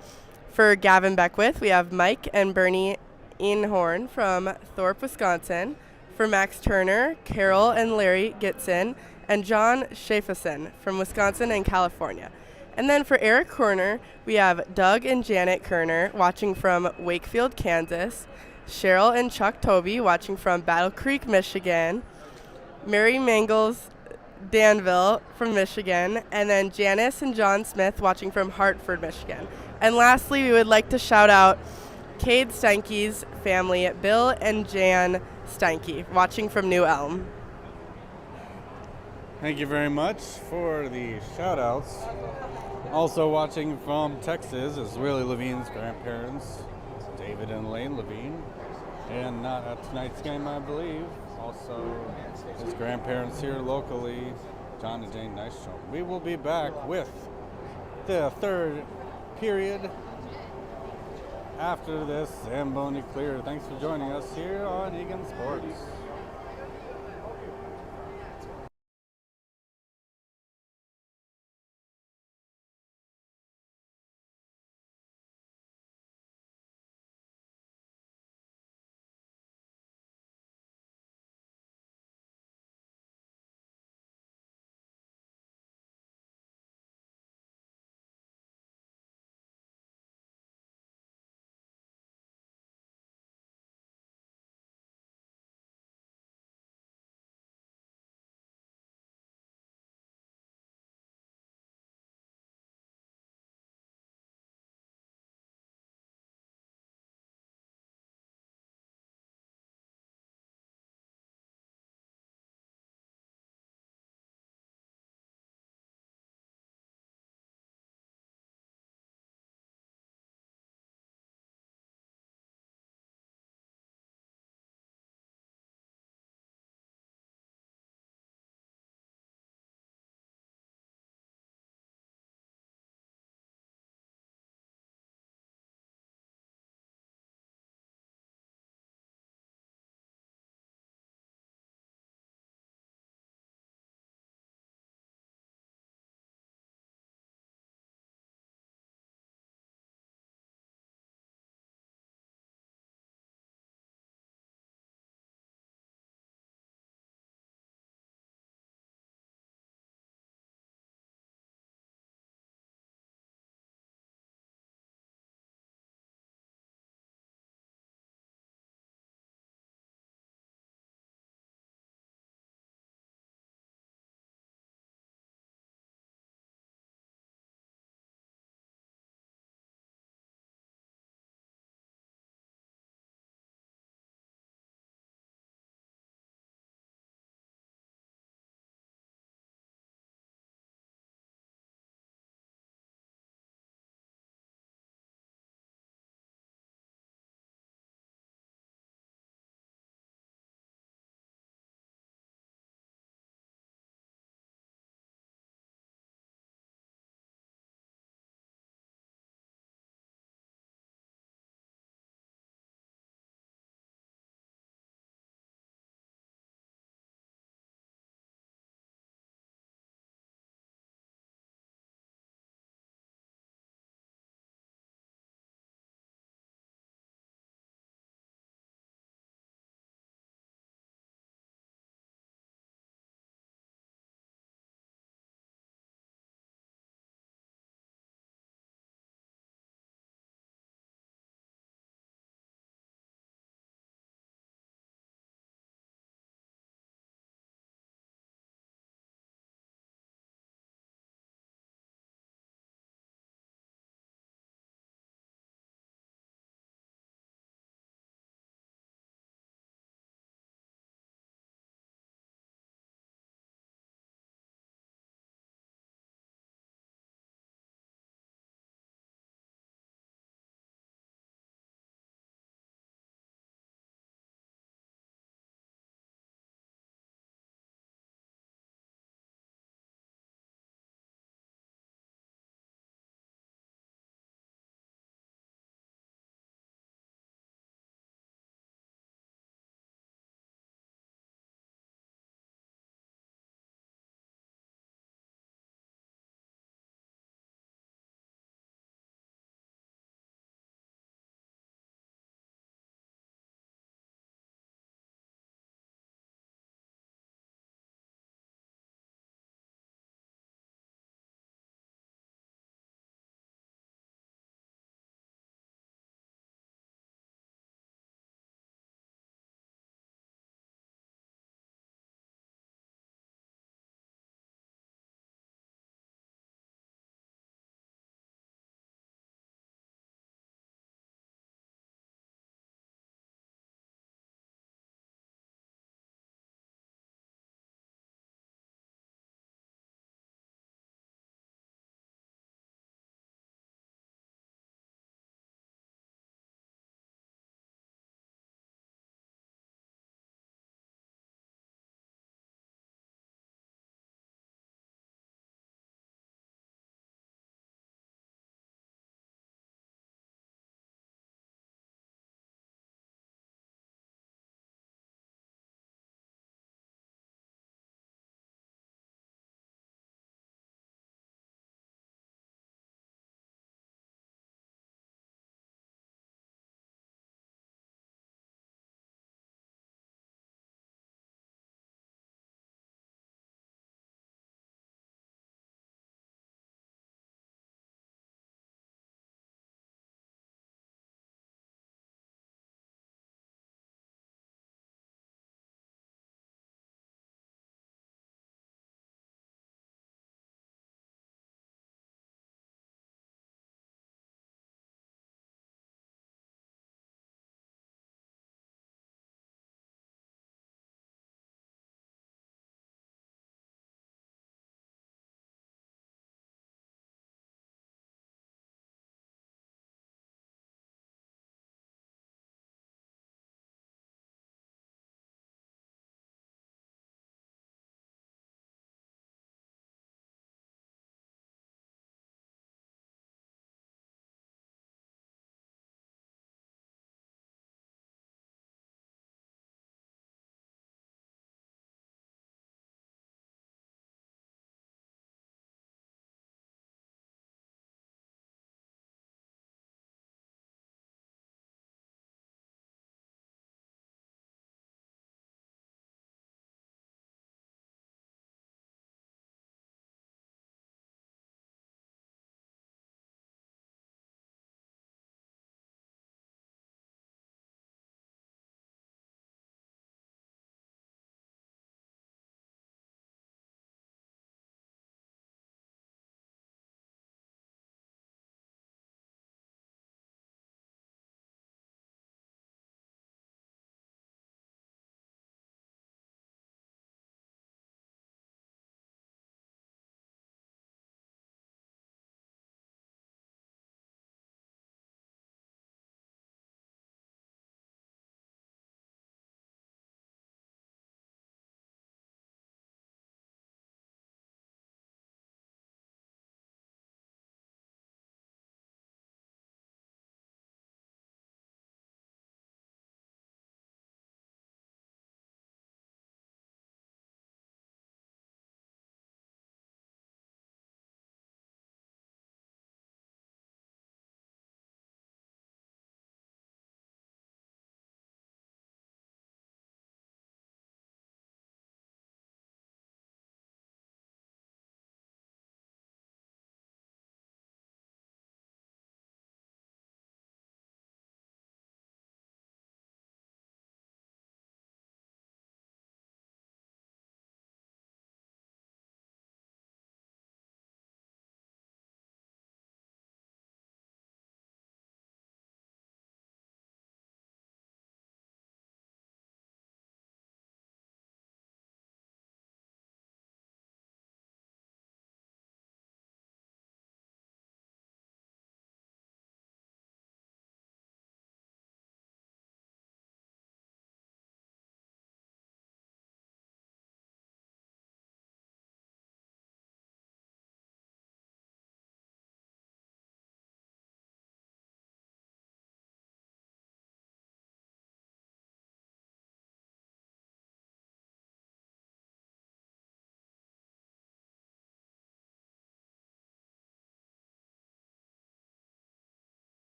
For Gavin Beckwith, we have Mike and Bernie Einhorn from Thorpe, Wisconsin. For Max Turner, Carol and Larry Gitson, and John Schaefferson from Wisconsin and California. And then for Eric Corner, we have Doug and Janet Kerner watching from Wakefield, Kansas, Cheryl and Chuck Toby watching from Battle Creek, Michigan, Mary Mangles Danville from Michigan, and then Janice and John Smith watching from Hartford, Michigan. And lastly, we would like to shout out Cade Steinke's family, Bill and Jan Steinke, watching from New Elm. Thank you very much for the shout outs. Also watching from Texas is Willie Levine's grandparents, David and Lane Levine. And not at tonight's game, I believe. Also his grandparents here locally, John and Jane Nystrom. We will be back with the third period after this Zamboni clear. Thanks for joining us here on Eagan Sports.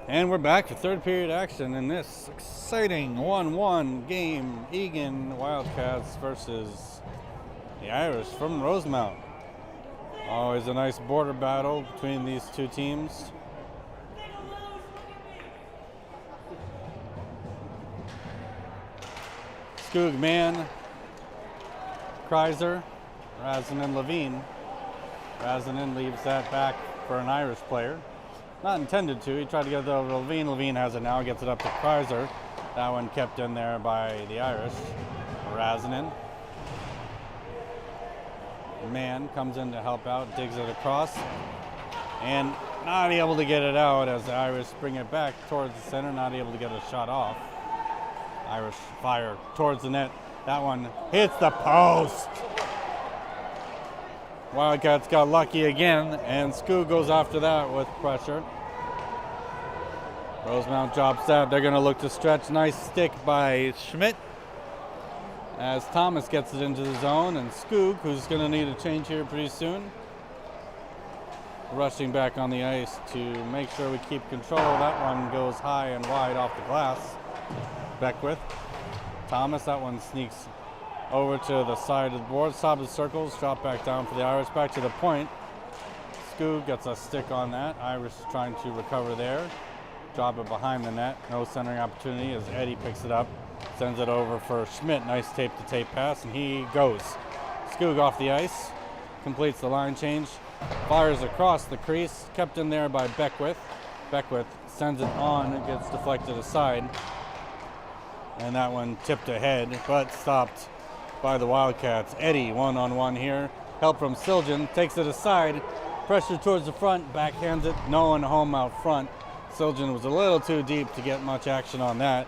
And we're back to third period action in this exciting 1-1 game. Eagan Wildcats versus the Irish from Rosemount. Always a nice border battle between these two teams. Skoog man, Kreiser, Razanen Levine. Razanen leaves that back for an Irish player. Not intended to. He tried to get it over to Levine. Levine has it now. Gets it up to Kreiser. That one kept in there by the Irish. Razanen. Man comes in to help out. Digs it across. And not able to get it out as the Irish bring it back towards the center. Not able to get a shot off. Irish fire towards the net. That one hits the post. Wildcats got lucky again, and Skoog goes after that with pressure. Rosemount drops that. They're going to look to stretch. Nice stick by Schmidt as Thomas gets it into the zone, and Skoog, who's going to need a change here pretty soon, rushing back on the ice to make sure we keep control. That one goes high and wide off the glass. Beckwith. Thomas, that one sneaks over to the side of the board, top of the circles, drop back down for the Irish, back to the point. Skoog gets a stick on that. Irish trying to recover there. Drop it behind the net. No centering opportunity as Eddie picks it up, sends it over for Schmidt. Nice tape-to-tape pass, and he goes. Skoog off the ice, completes the line change, fires across the crease, kept in there by Beckwith. Beckwith sends it on, it gets deflected aside, and that one tipped ahead, but stopped by the Wildcats. Eddie one-on-one here. Help from Siljan. Takes it aside. Pressure towards the front. Backhands it. No one home out front. Siljan was a little too deep to get much action on that,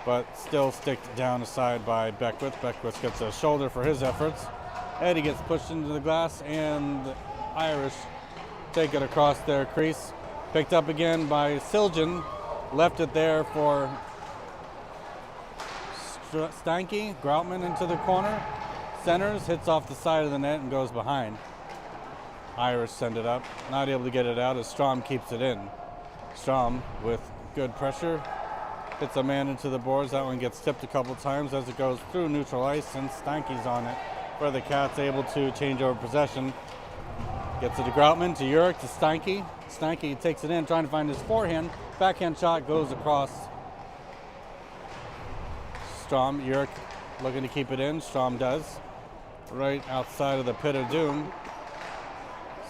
but still sticked down aside by Beckwith. Beckwith gets a shoulder for his efforts. Eddie gets pushed into the glass, and the Irish take it across their crease. Picked up again by Siljan. Left it there for Stanky. Groutman into the corner. Centers, hits off the side of the net and goes behind. Irish send it up. Not able to get it out as Strom keeps it in. Strom with good pressure. Hits a man into the boards. That one gets tipped a couple times as it goes through neutral ice, and Stanky's on it. For the Cats, able to change over possession. Gets it to Groutman, to Urick, to Stanky. Stanky takes it in, trying to find his forehand. Backhand shot goes across. Strom, Urick looking to keep it in. Strom does. Right outside of the pit of doom.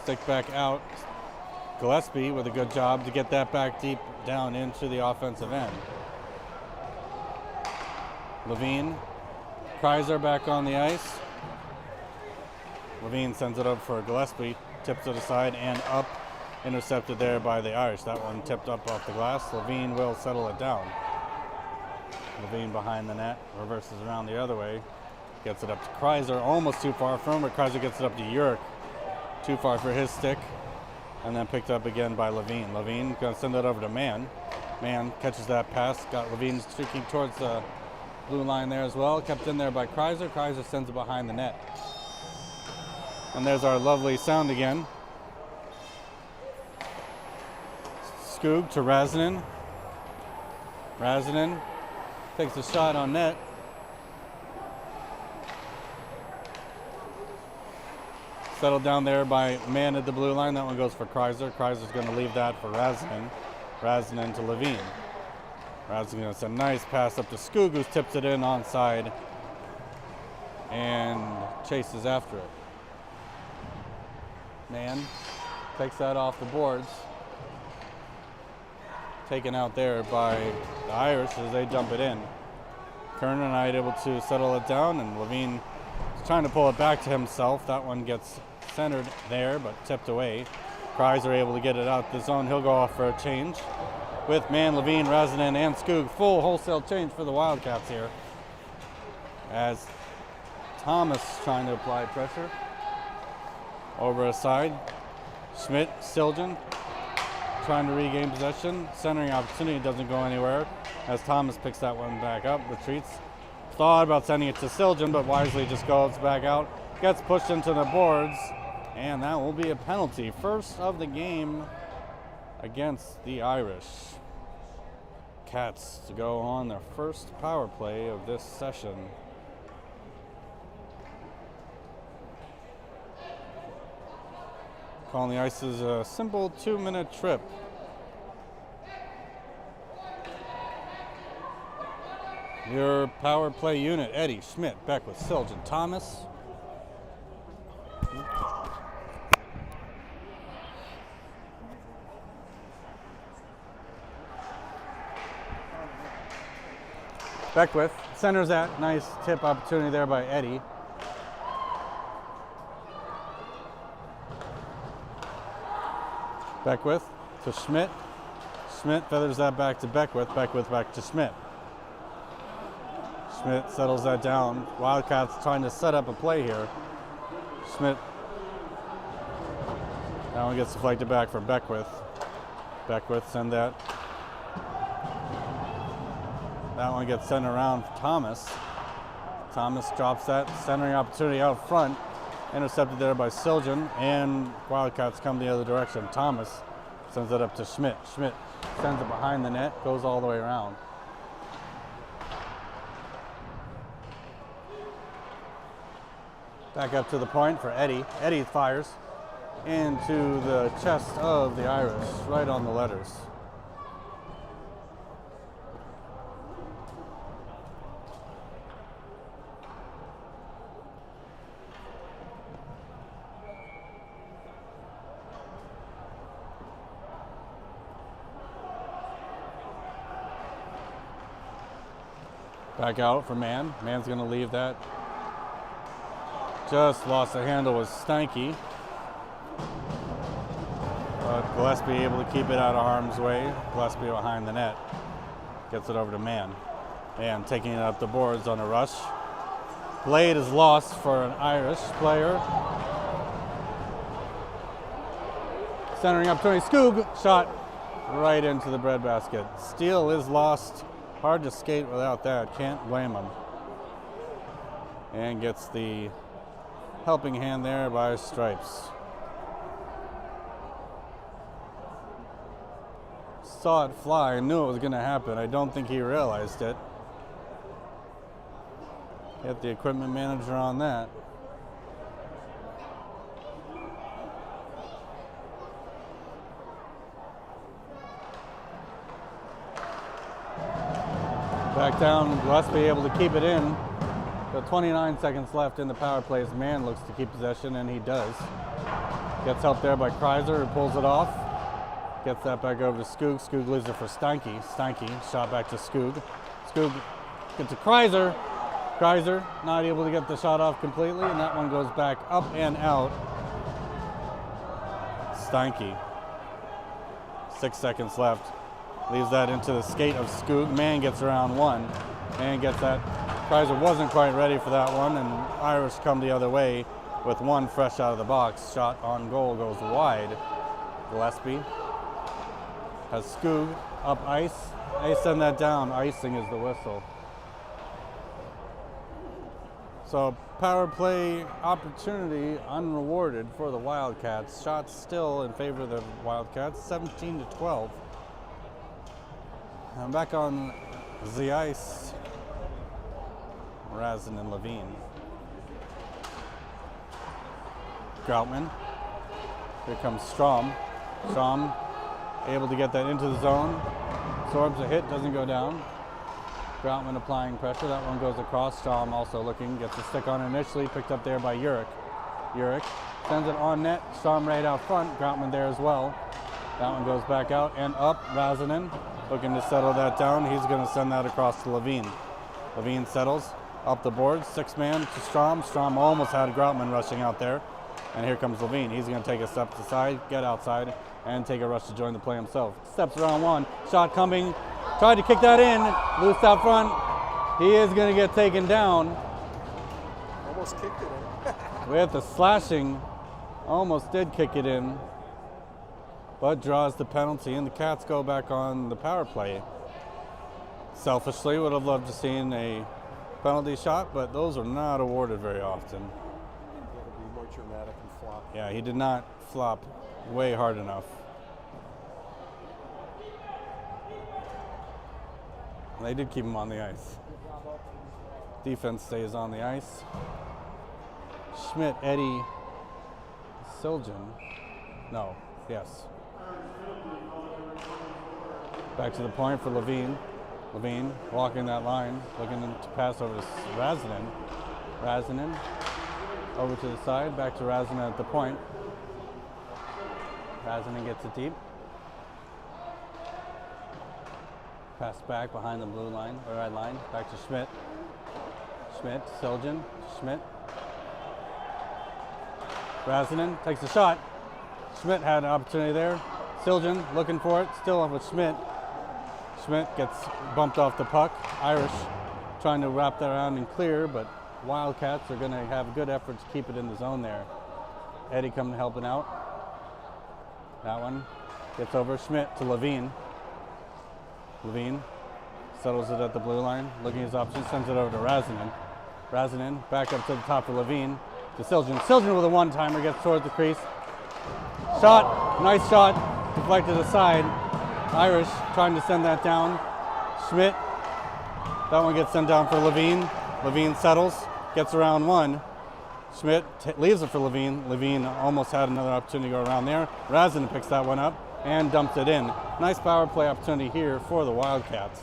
Stick back out. Gillespie with a good job to get that back deep down into the offensive end. Levine. Kreiser back on the ice. Levine sends it up for Gillespie. Tips it aside and up. Intercepted there by the Irish. That one tipped up off the glass. Levine will settle it down. Levine behind the net, reverses around the other way, gets it up to Kreiser, almost too far from him, but Kreiser gets it up to Urick, too far for his stick, and then picked up again by Levine. Levine gonna send it over to Mann. Mann catches that pass, got Levine streaking towards the blue line there as well, kept in there by Kreiser. Kreiser sends it behind the net. And there's our lovely sound again. Skoog to Razanen. Razanen takes a shot on net. Settled down there by Man at the blue line. That one goes for Kreiser. Kreiser's going to leave that for Razanen. Razanen to Levine. Razanen gets a nice pass up to Skoog, who tips it in onside and chases after it. Man takes that off the boards. Taken out there by the Irish as they dump it in. Kerner not able to settle it down, and Levine is trying to pull it back to himself. That one gets centered there, but tipped away. Kreiser able to get it out the zone. He'll go off for a change with Mann, Levine, Razanen, and Skoog. Full wholesale change for the Wildcats here as Thomas trying to apply pressure. Over aside, Schmidt, Siljan trying to regain possession. Centering opportunity doesn't go anywhere as Thomas picks that one back up, retreats. Thought about sending it to Siljan, but wisely just goes back out. Gets pushed into the boards, and that will be a penalty. First of the game against the Irish. Wildcats to go on their first power play of this session. Calling the ices a simple 2-minute trip. Your power play unit: Eddie, Schmidt, Beckwith, Silgen, Thomas. Beckwith centers that. Nice tip opportunity there by Eddie. Beckwith to Schmidt. Schmidt feathers that back to Beckwith. Beckwith back to Schmidt. Schmidt settles that down. Wildcats trying to set up a play here. Schmidt. That one gets deflected back for Beckwith. Beckwith send that. That one gets sent around for Thomas. Thomas drops that centering opportunity out front. Intercepted there by Silgen, and Wildcats come the other direction. Thomas sends it up to Schmidt. Schmidt sends it behind the net, goes all the way around. Back up to the point for Eddie. Eddie fires into the chest of the Irish, right on the letters. Back out for Mann. Mann's going to leave that. Just lost the handle with Stanky. But Gillespie able to keep it out of harm's way. Gillespie behind the net. Gets it over to Mann. Mann taking it up the boards on a rush. Blade is lost for an Irish player. Centering opportunity. Skoog shot right into the breadbasket. Steal is lost. Hard to skate without that, can't blame him. And gets the helping hand there by Stripes. Saw it fly, knew it was gonna happen. I don't think he realized it. Get the equipment manager on that. Back down, Gillespie able to keep it in. But 29 seconds left in the power play as Mann looks to keep possession, and he does. Gets help there by Kreiser, who pulls it off. Gets that back over to Skoog. Skoog leaves it for Stanky. Stanky shot back to Skoog. Skoog gets to Kreiser. Kreiser not able to get the shot off completely, and that one goes back up and out. Stanky. 6 seconds left. Leaves that into the skate of Skoog. Mann gets around one. Mann gets that. Kreiser wasn't quite ready for that one, and Irish come the other way with one fresh out of the box. Shot on goal goes wide. Gillespie has Skoog up ice. They send that down. Icing is the whistle. So power play opportunity unrewarded for the Wildcats. Shots still in favor of the Wildcats, 17-12. And back on the ice, Razin and Levine. Groutman. Here comes Strom. Strom able to get that into the zone. Sorbs a hit, doesn't go down. Groutman applying pressure. That one goes across. Strom also looking, gets a stick on initially, picked up there by Urich. Urich sends it on net. Strom right out front. Groutman there as well. That one goes back out and up. Razinen looking to settle that down. He's going to send that across to Levine. Levine settles up the board. 6-man to Strom. Strom almost had Groutman rushing out there. And here comes Levine. He's going to take a step to the side, get outside, and take a rush to join the play himself. Steps around one. Shot coming. Tried to kick that in. Loose out front. He is going to get taken down. Almost kicked it in. With the slashing. Almost did kick it in. But draws the penalty, and the Cats go back on the power play. Selfishly, would have loved to seen a penalty shot, but those are not awarded very often. Got to be more dramatic and flop. Yeah, he did not flop way hard enough. They did keep him on the ice. Defense stays on the ice. Schmidt, Eddie, Siljan. No, yes. Back to the point for Levine. Levine walking that line, looking to pass over to Razinen. Razinen over to the side, back to Razinen at the point. Razinen gets it deep. Pass back behind the blue line, or red line, back to Schmidt. Schmidt, Siljan, Schmidt. Razinen takes a shot. Schmidt had an opportunity there. Siljan looking for it, still off with Schmidt. Schmidt gets bumped off the puck. Irish trying to wrap that around and clear, but Wildcats are going to have a good effort to keep it in the zone there. Eddie coming helping out. That one gets over Schmidt to Levine. Levine settles it at the blue line, looking at his options, sends it over to Razinen. Razinen back up to the top of Levine to Siljan. Siljan with a one-timer gets towards the crease. Shot, nice shot, deflected aside. Irish trying to send that down. Schmidt, that one gets sent down for Levine. Levine settles, gets around one. Schmidt leaves it for Levine. Levine almost had another opportunity to go around there. Razin picks that one up and dumps it in. Nice power play opportunity here for the Wildcats.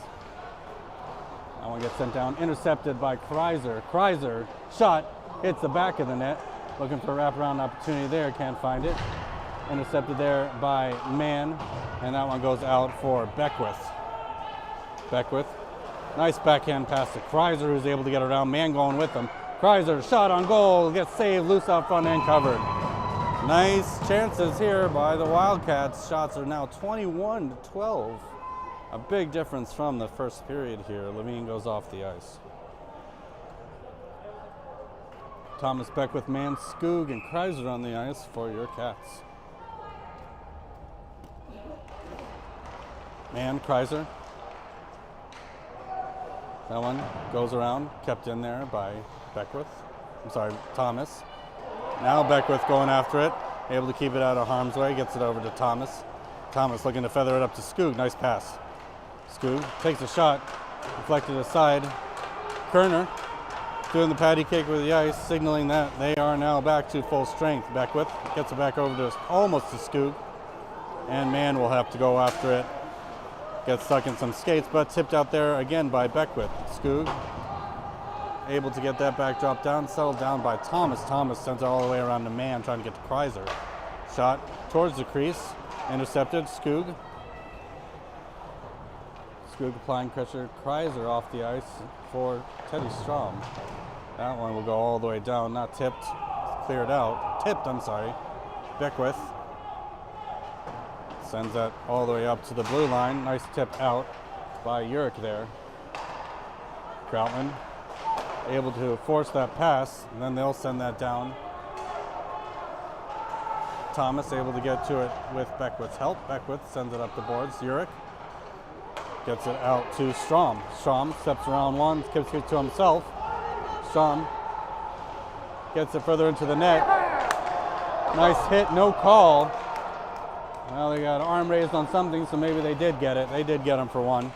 That one gets sent down, intercepted by Kreiser. Kreiser, shot, hits the back of the net. Looking for a wraparound opportunity there, can't find it. Intercepted there by Mann, and that one goes out for Beckwith. Beckwith, nice backhand pass to Kreiser, who's able to get around. Mann going with him. Kreiser, shot on goal, gets saved, loose out front and covered. Nice chances here by the Wildcats. Shots are now 21-12. A big difference from the first period here. Levine goes off the ice. Thomas, Beckwith, Mann, Skoog, and Kreiser on the ice for your Cats. Mann, Kreiser. That one goes around, kept in there by Beckwith. I'm sorry, Thomas. Now Beckwith going after it, able to keep it out of harm's way, gets it over to Thomas. Thomas looking to feather it up to Skoog, nice pass. Skoog takes a shot, deflected aside. Kerner doing the patty cake with the ice, signaling that they are now back to full strength. Beckwith gets it back over to almost to Skoog, and Mann will have to go after it. Gets stuck in some skates, but tipped out there again by Beckwith. Skoog able to get that back drop down, settled down by Thomas. Thomas sends it all the way around to Mann, trying to get to Kreiser. Shot towards the crease, intercepted. Skoog. Skoog applying pressure. Kreiser off the ice for Teddy Strom. That one will go all the way down, not tipped, cleared out. Tipped, I'm sorry. Beckwith sends that all the way up to the blue line. Nice tip out by Urick there. Krautman able to force that pass, and then they'll send that down. Thomas able to get to it with Beckwith's help. Beckwith sends it up the boards. Urick gets it out to Strom. Strom steps around one, gives it to himself. Strom gets it further into the net. Nice hit, no call. Well, they got an arm raised on something, so maybe they did get it. They did get him for one.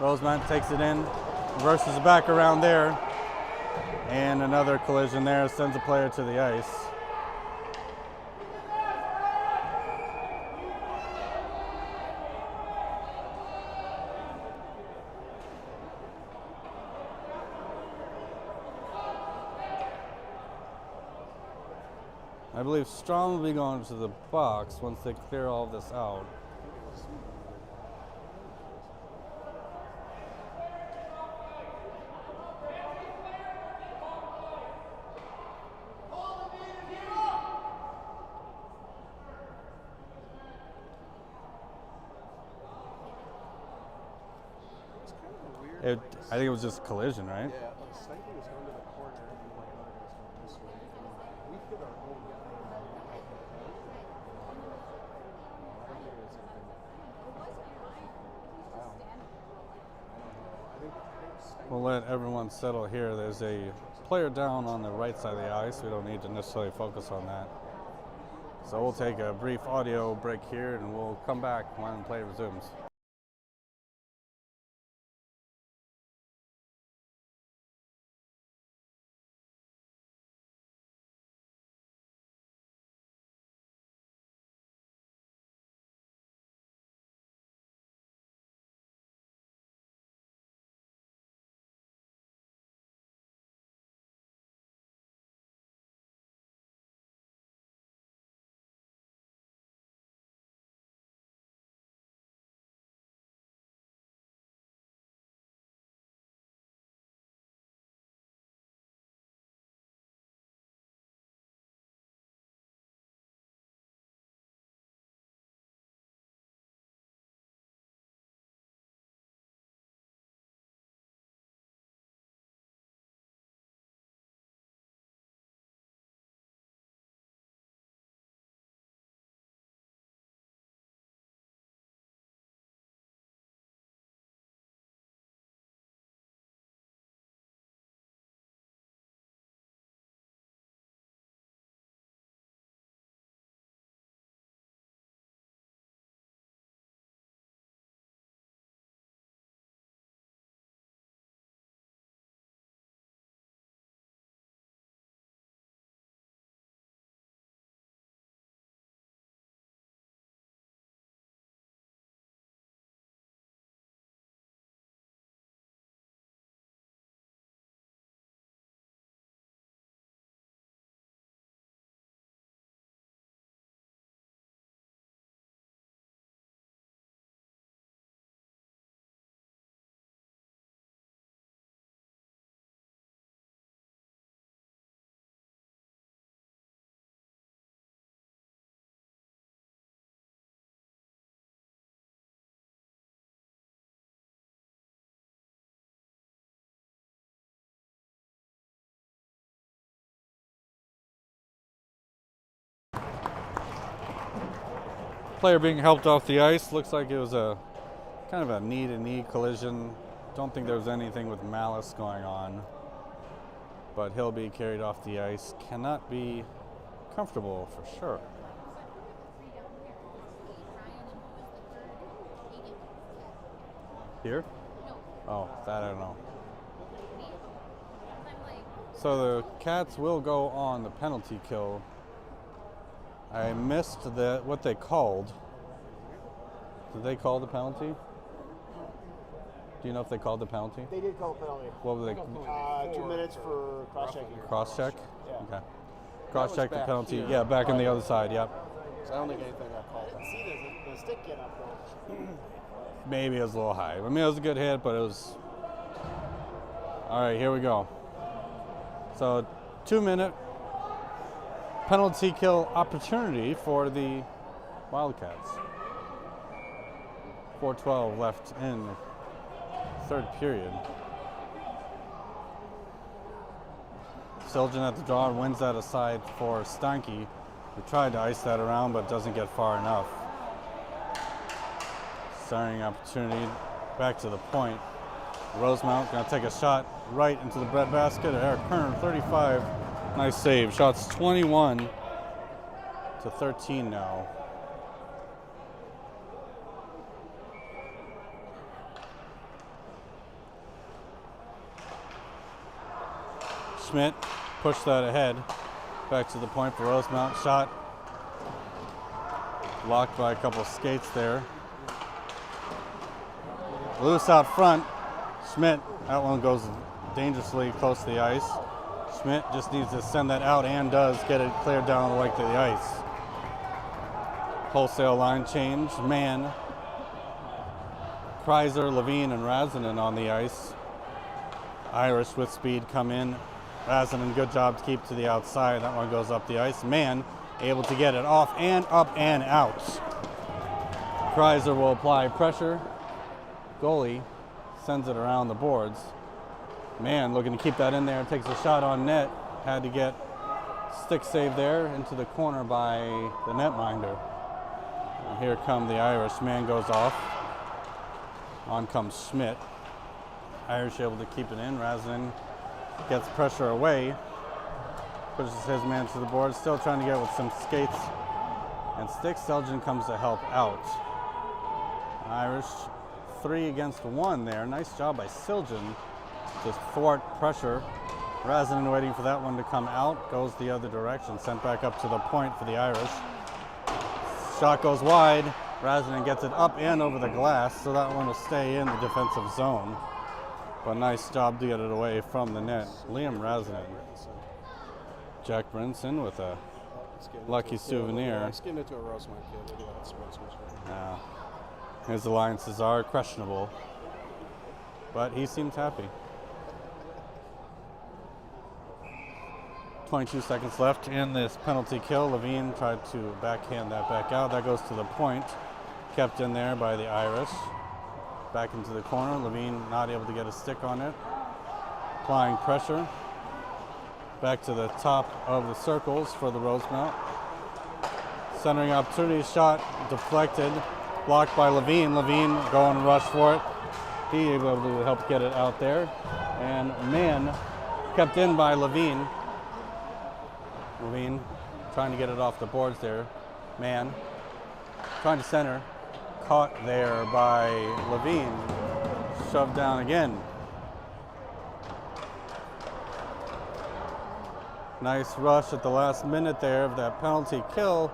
Rosemount takes it in, reverses it back around there, and another collision there sends a player to the ice. I believe Strom will be going to the box once they clear all of this out. I think it was just collision, right? Yeah, Stipey was going to the corner and like another guy was going this way. And we hit our own guy. I don't think it was anything. Wow. I think Stipey. We'll let everyone settle here. There's a player down on the right side of the ice. We don't need to necessarily focus on that. So we'll take a brief audio break here and we'll come back when play resumes. Player being helped off the ice. Looks like it was a kind of a knee-to-knee collision. Don't think there was anything with malice going on. But he'll be carried off the ice. Cannot be comfortable for sure. Here? Oh, that I don't know. So the Cats will go on the penalty kill. I missed what they called. Did they call the penalty? Do you know if they called the penalty? They did call a penalty. What were they? 2 minutes for cross-checking. Cross-check? Yeah. Okay. Cross-check the back penalty. here. Yeah, back on the other side, yep. So I don't think anything got called. I didn't see the stick get up though. Maybe it was a little high. I mean, it was a good hit, but it was... All right, here we go. So 2-minute penalty kill opportunity for the Wildcats. 4:12 left in third period. Siljan at the draw wins that aside for Stanky, who tried to ice that around but doesn't get far enough. Starting opportunity back to the point. Rosemount gonna take a shot right into the breadbasket. Eric Kerner, 35. Nice save. Shots 21 to 13 now. Schmidt pushed that ahead. Back to the point for Rosemount. Shot blocked by a couple skates there. Loose out front. Schmidt, that one goes dangerously close to the ice. Schmidt just needs to send that out and does get it cleared down the length of the ice. Wholesale line change. Man, Kreiser, Levine, and Razanen on the ice. Irish with speed come in. Razanen, good job to keep to the outside. That one goes up the ice. Man, able to get it off and up and out. Kreiser will apply pressure. Goalie sends it around the boards. Man, looking to keep that in there. Takes a shot on net. Had to get stick save there into the corner by the netminder. And here come the Irish. Man goes off. On comes Schmidt. Irish able to keep it in. Razanen gets pressure away. Pushes his man to the board. Still trying to get with some skates and sticks. Seljan comes to help out. Irish 3 against 1 there. Nice job by Siljan to thwart pressure. Razanen waiting for that one to come out. Goes the other direction. Sent back up to the point for the Irish. Shot goes wide. Razanen gets it up and over the glass, so that one will stay in the defensive zone. But nice job to get it away from the net. Liam Razanen. Jack Brinson with a lucky souvenir. Let's get into a Rosemount kid. Look at that spread switch. Yeah. His alliances are questionable, but he seems happy. 22 seconds left in this penalty kill. Levine tried to backhand that back out. That goes to the point. Kept in there by the Irish. Back into the corner. Levine not able to get a stick on it. Applying pressure. Back to the top of the circles for the Rosemount. Centering opportunity. Shot deflected. Blocked by Levine. Levine going rush for it. He able to help get it out there. And man kept in by Levine. Levine trying to get it off the boards there. Man trying to center. Caught there by Levine. Shoved down again. Nice rush at the last minute there of that penalty kill.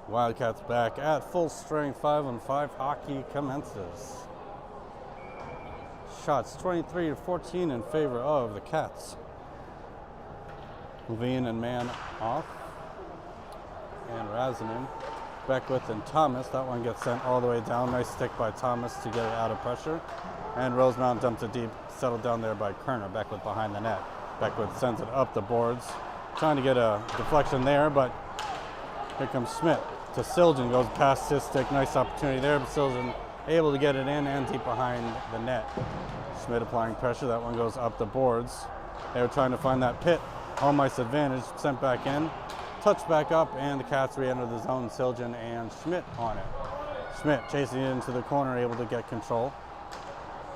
Wildcats back at full strength. 5-on-5 hockey commences. Shots 23-14 in favor of the Cats. Levine and Man off. And Razanen. Beckwith and Thomas. That one gets sent all the way down. Nice stick by Thomas to get it out of pressure. And Rosemount dumps it deep. Settled down there by Kerner. Beckwith behind the net. Beckwith sends it up the boards. Trying to get a deflection there, but here comes Schmidt to Siljan. Goes past his stick. Nice opportunity there, but Siljan able to get it in and deep behind the net. Schmidt applying pressure. That one goes up the boards. They were trying to find that pit. Home ice advantage. Sent back in. touch back up, and the Cats re-enter the zone. Siljan and Schmidt on it. Schmidt chasing it into the corner, able to get control.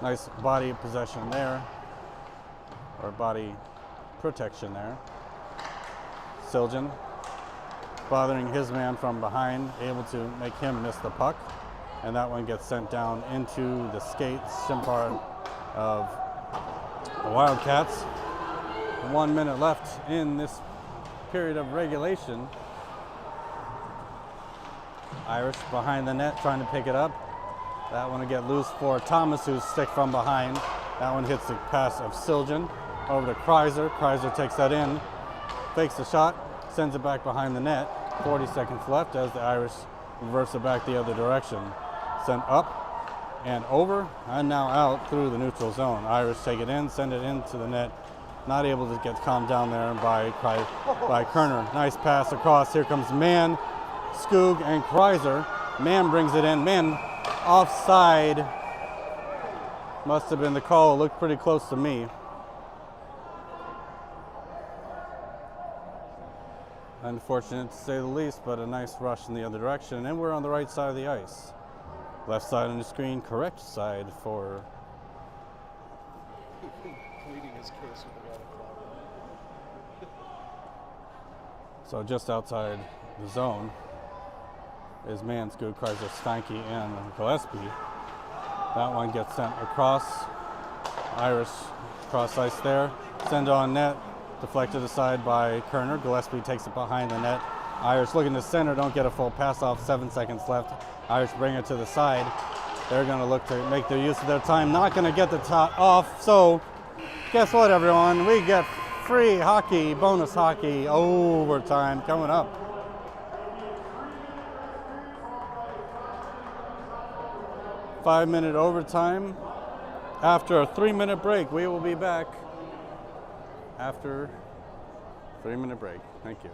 Nice body possession there, or body protection there. Siljan bothering his man from behind, able to make him miss the puck. And that one gets sent down into the skates, shin part of the Wildcats. 1 minute left in this period of regulation. Irish behind the net trying to pick it up. That one will get loose for Thomas, who's stick from behind. That one hits the pass of Siljan over to Kreiser. Kreiser takes that in, fakes the shot, sends it back behind the net. 40 seconds left as the Irish reverse it back the other direction. Sent up and over, and now out through the neutral zone. Irish take it in, send it into the net. Not able to get calmed down there by Kerner. Nice pass across. Here comes Mann, Skoog, and Kreiser. Mann brings it in. Mann offside. Must have been the call. It looked pretty close to me. Unfortunate to say the least, but a nice rush in the other direction, and we're on the right side of the ice. Left side on the screen, correct side for Pleading his case with the water closet. so just outside the zone is Mann, Skoog, Kreiser, Steinke, and Gillespie. That one gets sent across. Irish cross ice there. Send on net. Deflected aside by Kerner. Gillespie takes it behind the net. Irish looking to center, don't get a full pass off. 7 seconds left. Irish bring it to the side. They're going to look to make their use of their time. Not going to get the top off. So guess what, everyone? We get free hockey, bonus hockey, overtime coming up. Five-minute overtime. After a 3-minute break, we will be back after a 3-minute break. Thank you.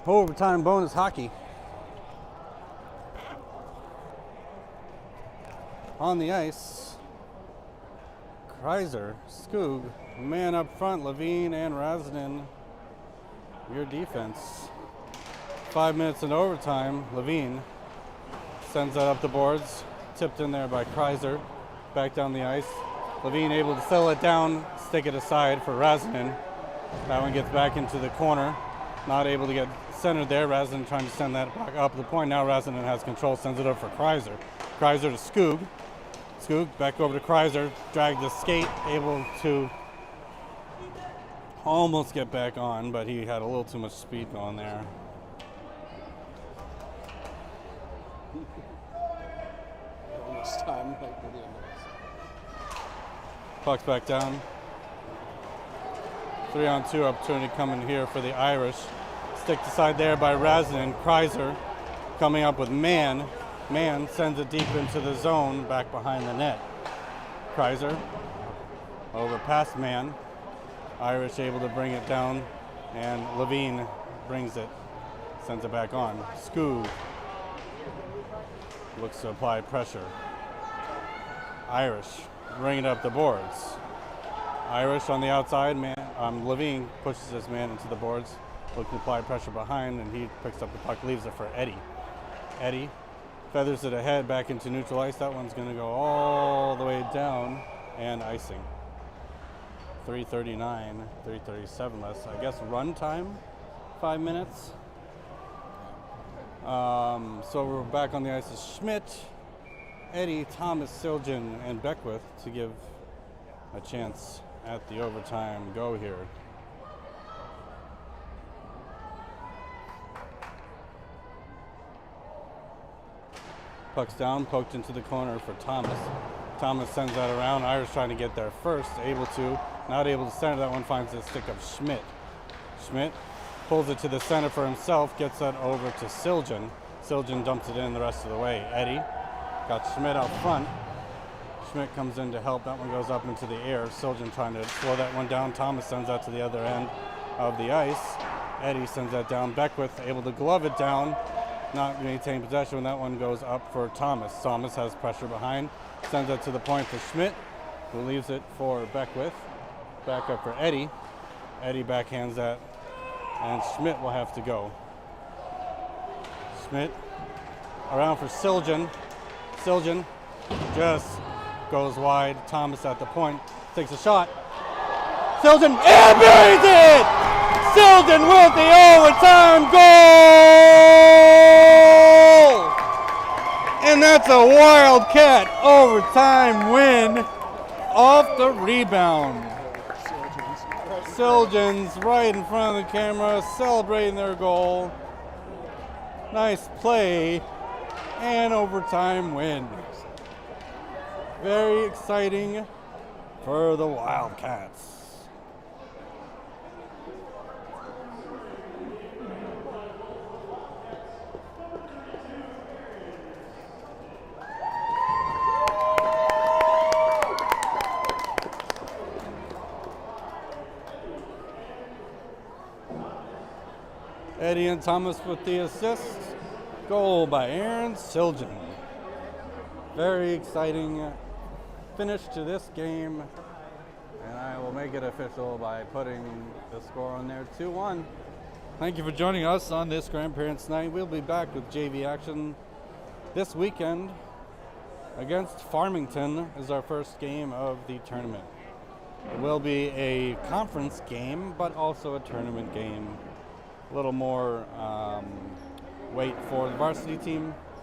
Overtime bonus hockey. On the ice, Kreiser, Skoog, man up front, Levine and Razinin. Your defense. 5 minutes in overtime, Levine sends that up the boards. Tipped in there by Kreiser. Back down the ice. Levine able to settle it down, stick it aside for Razinin. That one gets back into the corner. Not able to get centered there. Razinin trying to send that back up the point. Now Razinin has control, sends it up for Kreiser. Kreiser to Skoog. Skook back over to Kreiser, dragged the skate, able to almost get back on, but he had a little too much speed going there. Almost time, like really nice. Puck's back down. 3-on-2 opportunity coming here for the Irish. Stick aside there by Razin. Kreiser coming up with Man. Man sends it deep into the zone, back behind the net. Kreiser over past Man. Irish able to bring it down, and Levine brings it, sends it back on. Skoog looks to apply pressure. Irish bringing it up the boards. Irish on the outside, Levine pushes this man into the boards, looking to apply pressure behind, and he picks up the puck, leaves it for Eddie. Eddie feathers it ahead back into neutral ice. That one's going to go all the way down, and icing. 3:39, 3:37 less. I guess run time, 5 minutes. So we're back on the ice is Schmidt, Eddie, Thomas, Siljan, and Beckwith to give a chance at the overtime go here. Puck's down, poked into the corner for Thomas. Thomas sends that around. Irish trying to get there first, not able to center that one, finds the stick of Schmidt. Schmidt pulls it to the center for himself, gets that over to Siljan. Siljan dumps it in the rest of the way. Eddie got Schmidt out front. Schmidt comes in to help. That one goes up into the air. Siljan trying to slow that one down. Thomas sends that to the other end of the ice. Eddie sends that down. Beckwith able to glove it down, not maintain possession when that one goes up for Thomas. Thomas has pressure behind, sends it to the point for Schmidt, who leaves it for Beckwith. Back up for Eddie. Eddie backhands that, and Schmidt will have to go. Schmidt around for Siljan. Siljan just goes wide. Thomas at the point, takes a shot. Siljan, and buries it! Siljan with the overtime goal! And that's a Wildcat overtime win off the rebound. Siljan's right in front of the camera, celebrating their goal. Nice play and overtime win. Very exciting for the Wildcats. Eddie and Thomas with the assist. Goal by Aaron Siljan. Very exciting finish to this game. And I will make it official by putting the score on there, 2-1. Thank you for joining us on this Grandparents' Night. We'll be back with JV action this weekend against Farmington is our first game of the tournament. It will be a conference game, but also a tournament game. A little more weight for the varsity team.